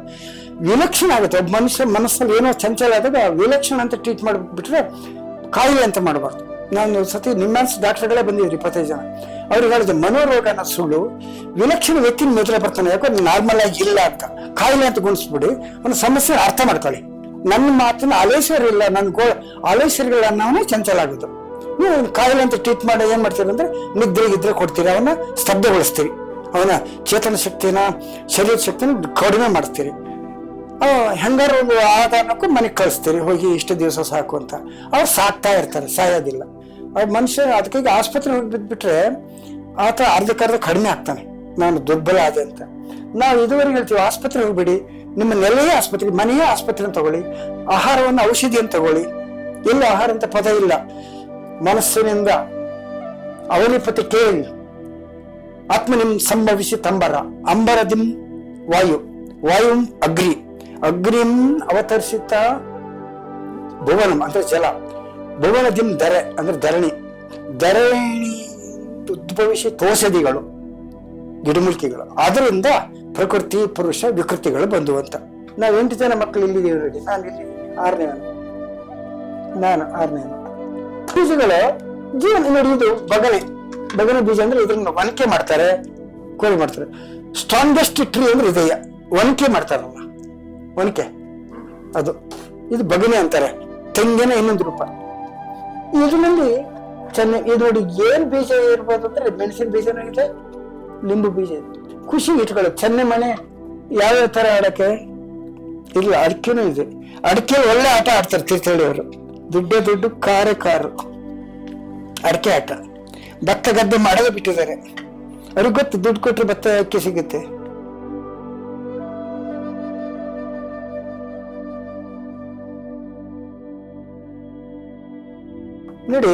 ವಿಲಕ್ಷಣ ಆಗುತ್ತೆ. ಒಬ್ಬ ಮನಸ್ಸಲ್ಲಿ ಏನೋ ಚಂಚಲ ಆದಾಗ ವಿಲಕ್ಷಣ ಅಂತ ಟ್ರೀಟ್ ಮಾಡಿಬಿಟ್ರೆ ಕಾಯಿಲೆ ಅಂತ ಮಾಡಬಾರ್ದು. ನಾನು ಸತಿ ನಿಮ್ಮಾನ್ಸ್ ಡಾಕ್ಟರ್ಗಳೇ ಬಂದಿದ್ರು 25 ಜನ. ಅವ್ರಿಗೆ ಹೇಳಿದೆ ಮನೋರೋಗನ ಸುಳ್ಳು, ವಿಲಕ್ಷಣ ವ್ಯಕ್ತಿನ ಮೊದಲೇ ಬರ್ತಾನೆ, ಯಾಕಂದ್ರೆ ನಾರ್ಮಲ್ ಆಗಿ ಇಲ್ಲ ಅಂತ. ಕಾಯಿಲೆ ಅಂತ ಗುಣಿಸ್ಬಿಡಿ, ಒಂದು ಸಮಸ್ಯೆ ಅರ್ಥ ಮಾಡ್ಕೊಳ್ಳಿ. ನನ್ನ ಮಾತನ್ನ ಆಲೋಚನೆ ಇಲ್ಲ, ಆಲೋಚನೆಗಳ ಅನ್ನೋನೇ ಚಂಚಲ ಆಗೋದು. ನೀವು ಕಾಯಿಲೆ ಅಂತ ಟ್ರೀಟ್ ಮಾಡಿ ಏನ್ ಮಾಡ್ತೀರಿ ಅಂದ್ರೆ ನಿದ್ರೆ ಕೊಡ್ತೀರಿ, ಅವನ್ನ ಸ್ತಬ್ಧಗೊಳಿಸ್ತೀರಿ, ಅವನ ಚೇತನ ಶಕ್ತಿನ, ಶರೀರ ಶಕ್ತಿನ ಕಡಿಮೆ ಮಾಡ್ತೀರಿ. ಹೆಂಗಾರು ಒಂದು ಆಧಾರಕ್ಕೂ ಮನೆಗೆ ಕಳಿಸ್ತೀರಿ, ಹೋಗಿ ಇಷ್ಟು ದಿವಸ ಸಾಕು ಅಂತ. ಅವ್ರು ಸಾಕ್ತಾ ಇರ್ತಾರೆ, ಸಾಯೋದಿಲ್ಲ. ಅವ್ರ ಮನುಷ್ಯ ಅದಕ್ಕಾಗಿ ಆಸ್ಪತ್ರೆ ಹೋಗಿ ಬಿದ್ಬಿಟ್ರೆ ಆತ ಅರ್ಧಕ್ಕರ್ಧ ಕಡಿಮೆ ಆಗ್ತಾನೆ, ನಾನು ದುರ್ಬಲ ಆದೆ ಅಂತ. ನಾವು ಇದುವರೆಗೆ ಹೇಳ್ತೀವಿ ಆಸ್ಪತ್ರೆ ಹೋಗ್ಬಿಡಿ, ನಿಮ್ಮ ನೆಲೆಯೇ ಆಸ್ಪತ್ರೆ, ಮನೆಯೇ ಆಸ್ಪತ್ರೆ ಅಂತ ತಗೊಳ್ಳಿ, ಆಹಾರವನ್ನು ಔಷಧಿ ಅಂತ ತಗೊಳ್ಳಿ. ಇಲ್ಲ ಆಹಾರ ಅಂತ ಪದ ಇಲ್ಲ. ಮನಸ್ಸಿನಿಂದ ಅವನಿಪತಿ ಕೇಳಿ ಆತ್ಮನಿಂ ಸಂಭವಿಸಿ ತಂಬರ, ಅಂಬರದಿಂ ವಾಯು, ವಾಯುಂ ಅಗ್ನಿ, ಅಗ್ನಿಂ ಅವತರಿಸಿತ ಭುವನಂ ಅಂದ್ರೆ ಜಲ, ಭುವನದಿಂ ಧರೆ ಅಂದ್ರೆ ಧರಣಿ, ಧರಣಿ ಉದ್ಭವಿಸಿ ತೋಷಧಿಗಳು, ಗಿಡಮೂಲಿಕೆಗಳು. ಅದರಿಂದ ಪ್ರಕೃತಿ ಪುರುಷ ವಿಕೃತಿಗಳು ಬಂದು ಅಂತ. ನಾವು 8 ಜನ ಮಕ್ಕಳು ಇಲ್ಲಿದ್ದೀವಿ ನೋಡಿ. ನಾನು ಇಲ್ಲಿದ್ದೀನಿ 6ನೇವನು, ನಾನು 6ನೇವನು. ಬೀಜಗಳು ಜೀವನ ನೋಡಿ. ಇದು ಬಗನೆ ಬೀಜ ಅಂದ್ರೆ ಇದ್ರನ್ನ ಒನಕೆ ಮಾಡ್ತಾರೆ, ಕೋಳಿ ಮಾಡ್ತಾರೆ. ಸ್ಟ್ರಾಂಗೆಸ್ಟ್ ಟ್ರೀ ಅಂದ್ರೆ ಇದೆಯ ಒನಕೆ ಮಾಡ್ತಾರಲ್ಲ, ಒನಕೆ ಅದು, ಇದು ಬಗನೆ ಅಂತಾರೆ. ತೆಂಗಿನ ಇನ್ನೊಂದು ರೂಪ. ಇದರಲ್ಲಿ ಚೆನ್ನಾಗಿ ಇದು ನೋಡಿ. ಏನ್ ಬೀಜ ಇರ್ಬೋದು ಅಂದ್ರೆ ಮೆಣಸಿನ ಬೀಜನೂ ಇದೆ, ಲಿಂಬು ಬೀಜ ಇದೆ. ಖುಷಿ ಇಟ್ಕೊಳ್ಳೋದು. ಚೆನ್ನೆ ಮನೆ ಯಾವ್ಯಾವ ತರ ಆಡಕ್ಕೆ ಇಲ್ಲ, ಅಡಿಕೆನೂ ಇದೆ. ಅಡಿಕೆ ಒಳ್ಳೆ ಆಟ ಆಡ್ತಾರೆ ತೀರ್ಥಹಳ್ಳಿ ಅವರು. ದುಡ್ಡು ಕಾರು ಅಡಿಕೆ ಆಟ. ಭತ್ತ ಗದ್ದೆ ಮಾಡೋದೇ ಬಿಟ್ಟಿದ್ದಾರೆ. ಅವ್ರಿಗೆ ಗೊತ್ತು, ದುಡ್ಡು ಕೊಟ್ಟರೆ ಭತ್ತ ಅಕ್ಕಿ ಸಿಗುತ್ತೆ. ನೋಡಿ,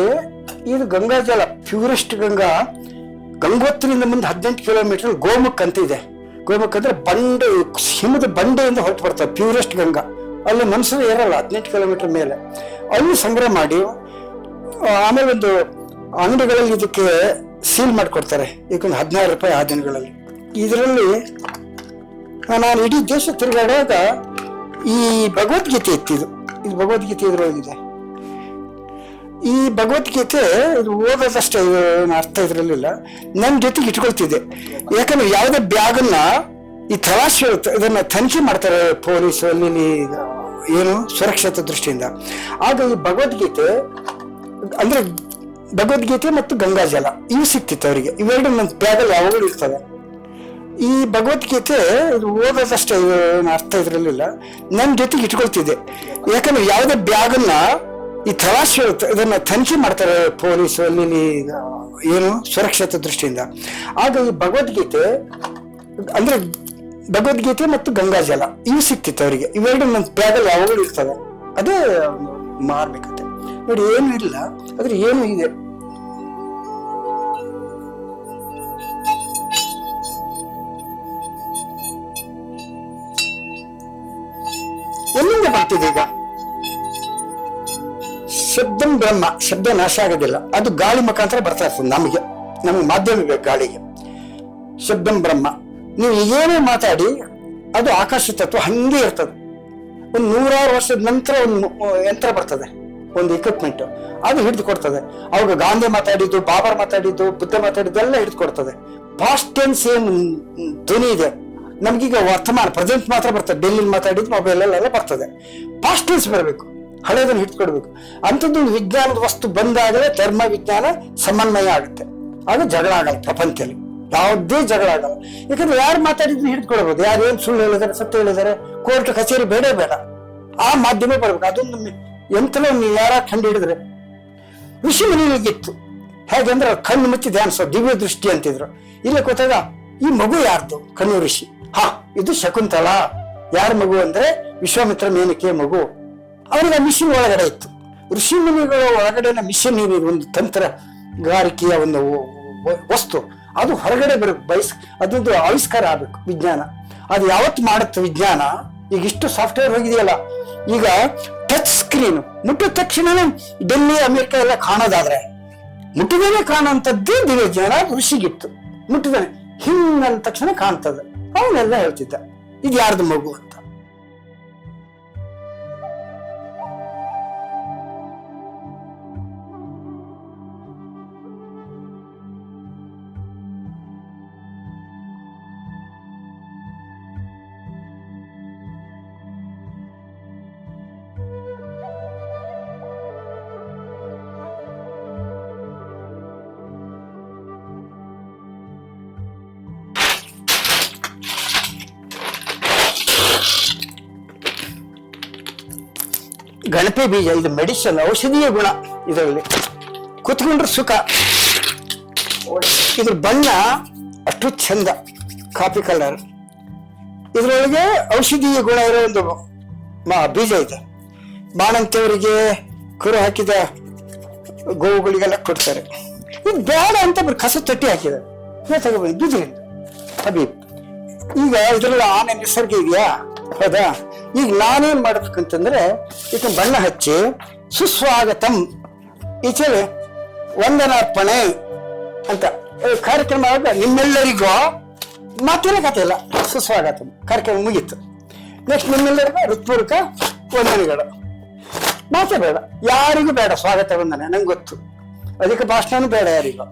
ಇದು ಗಂಗಾ ಜಲ, ಪ್ಯೂರೆಸ್ಟ್ ಗಂಗಾ. ಗಂಗೋತ್ರಿಯಿಂದ ಮುಂದೆ 18 ಕಿಲೋಮೀಟರ್ ಗೋಮುಖ್ ಅಂತ ಇದೆ. ಗೋಮುಖ್ ಅಂದ್ರೆ ಬಂಡೆ, ಹಿಮದ ಬಂಡೆಯಿಂದ ಹೊರಟು ಬರ್ತದೆ, ಪ್ಯೂರೆಸ್ಟ್ ಗಂಗಾ. ಅಲ್ಲಿ ಮನುಷ್ಯರು ಇರಲ್ಲ 18 ಕಿಲೋಮೀಟರ್ ಮೇಲೆ. ಅಲ್ಲಿ ಸಂಗ್ರಹ ಮಾಡಿ ಆಮೇಲೆ ಒಂದು ಅಂಗಡಿಗಳಲ್ಲಿ ಇದಕ್ಕೆ ಸೀಲ್ ಮಾಡಿಕೊಡ್ತಾರೆ. ಇದಕ್ಕೊಂದು 16 ರೂಪಾಯಿ ಆ ದಿನಗಳಲ್ಲಿ. ಇದರಲ್ಲಿ ನಾನು ಇಡೀ ದೇಶ ತಿರುಗಾಡುವಾಗ ಈ ಭಗವದ್ಗೀತೆ ಇತ್ತಿದು. ಇದು ಭಗವದ್ಗೀತೆ ಇದ್ರೊಳಗಿದೆ. ಈ ಭಗವದ್ಗೀತೆ ಇದು ಓದೋದಷ್ಟೇ, ಅರ್ಥ ಇದ್ರಲ್ಲಿಲ್ಲ. ನನ್ನ ಜೊತೆಗೆ ಇಟ್ಕೊಳ್ತಿದ್ದೆ. ಯಾಕಂದ್ರೆ ಯಾವುದೇ ಬ್ಯಾಗನ್ನ ಈ ತಲಾಶೆ ಇದನ್ನ ತನಿಖೆ ಮಾಡ್ತಾರೆ ಪೊಲೀಸ್ ಅಲ್ಲಿ ಏನು ಸುರಕ್ಷತೆ ದೃಷ್ಟಿಯಿಂದ. ಆಗ ಈ ಭಗವದ್ಗೀತೆ ಅಂದ್ರೆ ಭಗವದ್ಗೀತೆ ಮತ್ತು ಗಂಗಾಜಲ ಇವು ಸಿಕ್ತಿತ್ತು ಅವರಿಗೆ. ಇವೆರಡು ನನ್ನ ಬ್ಯಾಗಲ್ಲಿ ಯಾವಾಗಲೂ ಇರ್ತದೆ. ಈ ಭಗವದ್ಗೀತೆ ಇದು ಓದೋದಷ್ಟೇ, ಅರ್ಥ ಇದ್ರಲ್ಲಿಲ್ಲ. ನನ್ನ ಜೊತೆಗೆ ಇಟ್ಕೊಳ್ತಿದ್ದೆ. ಯಾಕಂದ್ರೆ ಯಾವುದೇ ಬ್ಯಾಗನ್ನ ಈ ತಲಾಶೆ ಇದನ್ನ ತನಿಖೆ ಮಾಡ್ತಾರೆ ಪೊಲೀಸ್ ಅಲ್ಲಿ ಏನು ಸುರಕ್ಷತೆ ದೃಷ್ಟಿಯಿಂದ. ಆಗ ಈ ಭಗವದ್ಗೀತೆ ಅಂದ್ರೆ ಭಗವದ್ಗೀತೆ ಮತ್ತು ಗಂಗಾಜಲ ಇವು ಸಿಕ್ತಿತ್ತು ಅವರಿಗೆ. ಇವೆರಡು ನನ್ನ ಬ್ಯಾಗಲ್ಲಿ ಯಾವಾಗಲೂ ಇರ್ತದೆ. ಅದೇ ಮಾರ್ಮಿಕತೆ ನೋಡಿ. ಏನು ಇಲ್ಲ ಆದ್ರೆ ಏನು ಇದೆ. ಎಲ್ಲಿಂದ ಬರ್ತಿದೆ ಈಗ? ಶಬ್ದಂ ಬ್ರಹ್ಮ, ಶಬ್ದ ನಾಶ ಆಗೋದಿಲ್ಲ. ಅದು ಗಾಳಿ ಮುಖಾಂತರ ಬರ್ತಾ ಇರ್ತದೆ. ನಮಗೆ ಮಾಧ್ಯಮ ಬೇಕು ಗಾಳಿಗೆ. ಶಬ್ದಂ ಬ್ರಹ್ಮ. ನೀವು ಏನೇ ಮಾತಾಡಿ ಅದು ಆಕಾಶ ತತ್ವ ಹಂಗೆ ಇರ್ತದೆ. ಒಂದು 100 ವರ್ಷದ ನಂತರ ಒಂದು ಯಂತ್ರ ಬರ್ತದೆ, ಒಂದು ಇಕ್ವಿಪ್ಮೆಂಟ್, ಅದು ಹಿಡಿದು ಕೊಡ್ತದೆ. ಅವಾಗ ಗಾಂಧಿ ಮಾತಾಡಿದ್ದು, ಬಾಬರ್ ಮಾತಾಡಿದ್ದು, ಬುದ್ಧ ಮಾತಾಡಿದ್ದು ಎಲ್ಲ ಹಿಡಿದು ಕೊಡ್ತದೆ. ಪಾಸ್ಟ್ ಟೆನ್ಸ್ ಏನು ಧ್ವನಿ ಇದೆ ನಮ್ಗೀಗ ವರ್ತಮಾನ ಪ್ರೆಸೆಂಟ್ ಮಾತ್ರ ಬರ್ತದೆ. ಡೆಲ್ಲಿಲಿ ಮಾತಾಡಿದ್ದು ಮೊಬೈಲ್ ಎಲ್ಲ ಬರ್ತದೆ. ಪಾಸ್ಟ್ ಟೆನ್ಸ್ ಬರಬೇಕು, ಹಳೆದನ್ನು ಹಿಡ್ಕೊಡ್ಬೇಕು. ಅಂಥದ್ದು ವಿಜ್ಞಾನದ ವಸ್ತು ಬಂದಾಗಲೇ ಧರ್ಮ ವಿಜ್ಞಾನ ಸಮನ್ವಯ ಆಗುತ್ತೆ. ಆಗ ಜಗಳ ಆಗಲ್ಲ ಪ್ರಪಂಚದಲ್ಲಿ, ಯಾವುದೇ ಜಗಳ ಆಗಲ್ಲ. ಯಾಕಂದ್ರೆ ಯಾರು ಮಾತಾಡಿದ್ರು ಹಿಡಿದುಕೊಳ್ಬಹುದು. ಯಾರು ಏನ್ ಸುಳ್ಳು ಹೇಳಿದಾರೆ, ಸತ್ಯ ಹೇಳಿದಾರೆ, ಕೋರ್ಟ್ ಕಚೇರಿ ಬೇಡ ಆ ಮಾಧ್ಯಮ ಬರ್ಬೇಕು. ಅದೊಂದು ಎಂತಲೋ ನೀವು ಯಾರ ಕಂಡು ಹಿಡಿದ್ರೆ ಋಷಿ ಮನೆಯಲ್ಲಿತ್ತು. ಹೇಗಂದ್ರೆ ಕಣ್ಣು ಮುಚ್ಚಿ ಧ್ಯಾನಿಸೋ ದಿವ್ಯ ದೃಷ್ಟಿ ಅಂತಿದ್ರು. ಇಲ್ಲಿ ಕೂತಾಗ ಈ ಮಗು ಯಾರ್ದು? ಕಣ್ಣು ಋಷಿ. ಇದು ಶಕುಂತಲಾ. ಯಾರ ಮಗು ಅಂದ್ರೆ ವಿಶ್ವಾಮಿತ್ರ ಮೇನಕೆ ಮಗು. ಅವ್ರಿಗೆ ಆ ಮಿಷಿನ್ ಒಳಗಡೆ ಇತ್ತು. ಋಷಿ ಮುನಿಗಳ ಒಳಗಡೆನ ಮಿಷನ್ ಏನಿದೆ, ಒಂದು ತಂತ್ರಗಾರಿಕೆಯ ಒಂದು ವಸ್ತು, ಅದು ಹೊರಗಡೆ ಬರಬೇಕು. ಅದೊಂದು ಆವಿಷ್ಕಾರ ಆಗ್ಬೇಕು ವಿಜ್ಞಾನ. ಅದು ಯಾವತ್ತು ಮಾಡುತ್ತೆ ವಿಜ್ಞಾನ? ಈಗ ಇಷ್ಟು ಸಾಫ್ಟ್ವೇರ್ ಹೋಗಿದೆಯಲ್ಲ, ಈಗ ಟಚ್ ಸ್ಕ್ರೀನ್ ಮುಟ್ಟಿದ ತಕ್ಷಣ ಡೆಲ್ಲಿ ಅಮೆರಿಕ ಎಲ್ಲ ಕಾಣೋದಾದ್ರೆ ಮುಟ್ಟಿದೇನೆ ಕಾಣುವಂಥದ್ದೇ ದಿವ್ಯಜ್ಞಾನ ಋಷಿಗಿತ್ತು. ಮುಟ್ಟಿದಾನೆ ಹಿಂಗಂದ ತಕ್ಷಣ ಕಾಣ್ತದೆ. ಅವನೆಲ್ಲ ಹೇಳ್ತಿದ್ದ ಇದು ಯಾರ್ದು ಮಗು ಅಂತ. ಗಣಪೆ ಬೀಜ ಇದು ಮೆಡಿಸಿನ್, ಔಷಧೀಯ ಗುಣ ಇದರಲ್ಲಿ. ಕುತ್ಕೊಂಡ್ರೆ ಸುಖ. ಇದ್ರ ಬಣ್ಣ ಅಷ್ಟು ಚಂದ, ಕಾಫಿ ಕಲರ್. ಇದ್ರೊಳಗೆ ಔಷಧೀಯ ಗುಣ ಇರೋ ಒಂದು ಬೀಜ ಇದೆ. ಬಾಣಂತಿಯವರಿಗೆ, ಕುರು ಹಾಕಿದ ಗೋವುಗಳಿಗೆಲ್ಲ ಕೊಡ್ತಾರೆ. ಇದು ಬೇಡ ಅಂತ ಕಸ ತೊಟ್ಟಿ ಹಾಕಿದ್ದಾರೆ. ತಗೋಬೋದು ಬಿದ್ರಿಂದ ಹಬೀಬ್. ಈಗ ಇದ್ರಲ್ಲಿ ಆನೆ ನಿಸರ್ಗ ಇದೆಯಾ? ಹೌದಾ? ಈಗ ನಾನೇನ್ ಮಾಡ್ಬೇಕಂತಂದ್ರೆ ಇದನ್ನ ಬಣ್ಣ ಹಚ್ಚಿ ಸುಸ್ವಾಗತಂ ಈಚೆಲೆ ವಂದನಾರ್ಪಣೆ ಅಂತ ಕಾರ್ಯಕ್ರಮ ಆಗ ನಿಮ್ಮೆಲ್ಲರಿಗೂ ಮಾತಿನ ಕಥೆ ಇಲ್ಲ. ಸುಸ್ವಾಗತಂ ಕಾರ್ಯಕ್ರಮ ಮುಗೀತು. ನೆಕ್ಸ್ಟ್ ನಿಮ್ಮೆಲ್ಲರಿಗೂ ಹೃತ್ಪೂರ್ವಕ ವಂದನೆಗಳು. ಮಾತೇ ಬೇಡ, ಯಾರಿಗೂ ಬೇಡ ಸ್ವಾಗತ ವಂದನೆ. ನಂಗೆ ಗೊತ್ತು, ಅದಕ್ಕೆ ಭಾಷಣನೂ ಬೇಡ ಯಾರಿಗೂ.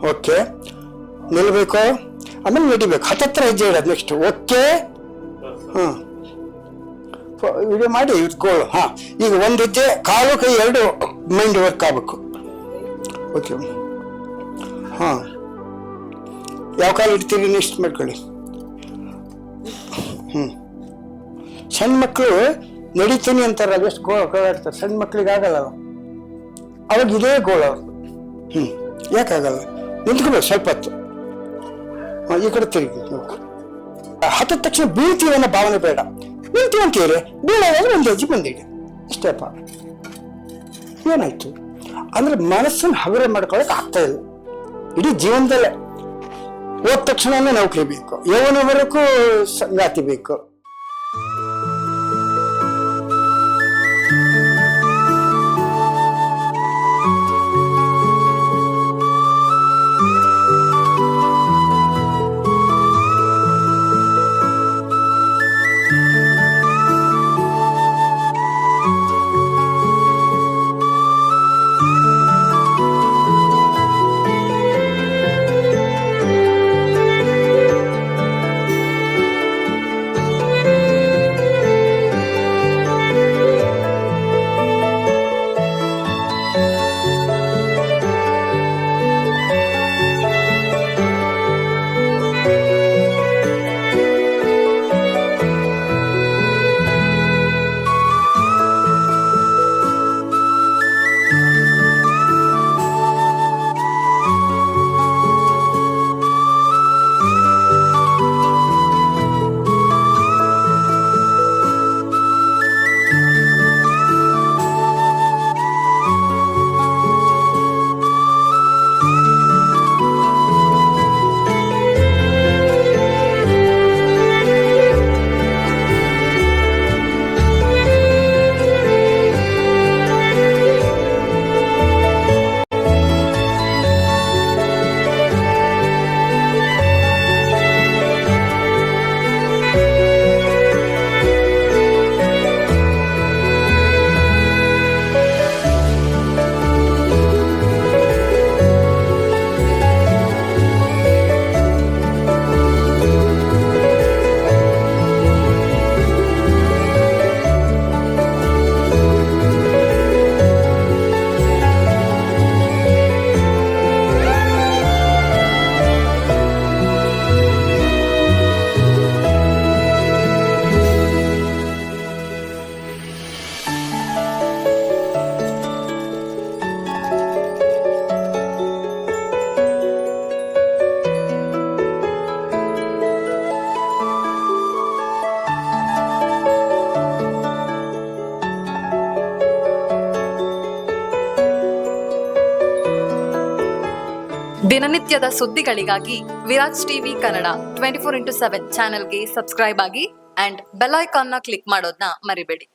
ಓಕೆ, ನಿಲ್ಬೇಕು, ಆಮೇಲೆ ನಡಿಬೇಕು, ಹತ್ತತ್ರ ಹೆಜ್ಜೆ ಇಡೋದು. ನೆಕ್ಸ್ಟ್ ಓಕೆ, ಹಾಂ ವಿಡಿಯೋ ಮಾಡಿ ಇಟ್ಕೊಳ್ಳು. ಹಾಂ, ಈಗ ಒಂದು ಹೆಜ್ಜೆ, ಕಾಲು ಕೈ ಎರಡು ಮೈಂಡ್ ವರ್ಕ್ ಆಗಬೇಕು. ಓಕೆ, ಹಾಂ, ಯಾವ ಕಾಲು ಇಡ್ತೀರಿ ನೆಕ್ಸ್ಟ್ ಮಾಡ್ಕೊಳ್ಳಿ. ಸಣ್ಣ ಮಕ್ಕಳು ನಡೀತೀನಿ ಅಂತಾರಲ್ಲ, ಎಷ್ಟು ಗೋಳಾಡ್ತಾರೆ. ಸಣ್ಣ ಮಕ್ಳಿಗೆ ಆಗಲ್ಲ, ಅವಾಗ ಇದೇ ಗೋಳ ಅವ್ರದ್ದು. ಯಾಕಾಗಲ್ಲ? ನಿಂತ್ಕೋಬೇಕು ಸ್ವಲ್ಪ ಹೊತ್ತು. ಈ ಕಡೆ ತಿರುಗಿ. ಹತ್ತಿದ ತಕ್ಷಣ ಬೀಳ್ತೀವಿ ಅನ್ನೋ ಭಾವನೆ ಬೇಡ. ನಿಲ್ತೀವಿ ಅಂತೀರಿ, ಬೀಳೋದಾದ್ರೆ ಒಂದು ಹೆಜ್ಜೆ ಬಂದಿಡಿ, ಇಷ್ಟೇಪ್ಪ. ಏನಾಯ್ತು ಅಂದ್ರೆ ಮನಸ್ಸನ್ನು ಹಗುರ ಮಾಡ್ಕೊಳಕ್ ಆಗ್ತಾ ಇಲ್ಲ. ಇಡೀ ಜೀವನದಲ್ಲೇ ಹೋದ ತಕ್ಷಣನೇ ನೌಕರಿ ಬೇಕು, ಯೌವನವರೆಗೂ ಸಂಗಾತಿ ಬೇಕು. ದಿನನಿತ್ಯದ ಸುದ್ದಿಗಳಿಗಾಗಿ ವಿರಾಜ್ ಟಿವಿ ಕನ್ನಡ 24x7 ಚಾನೆಲ್ಗೆ ಸಬ್ಸ್ಕ್ರೈಬ್ ಆಗಿ ಅಂಡ್ ಬೆಲ್ ಐಕಾನ್ನ ಕ್ಲಿಕ್ ಮಾಡೋದನ್ನ ಮರಿಬೇಡಿ.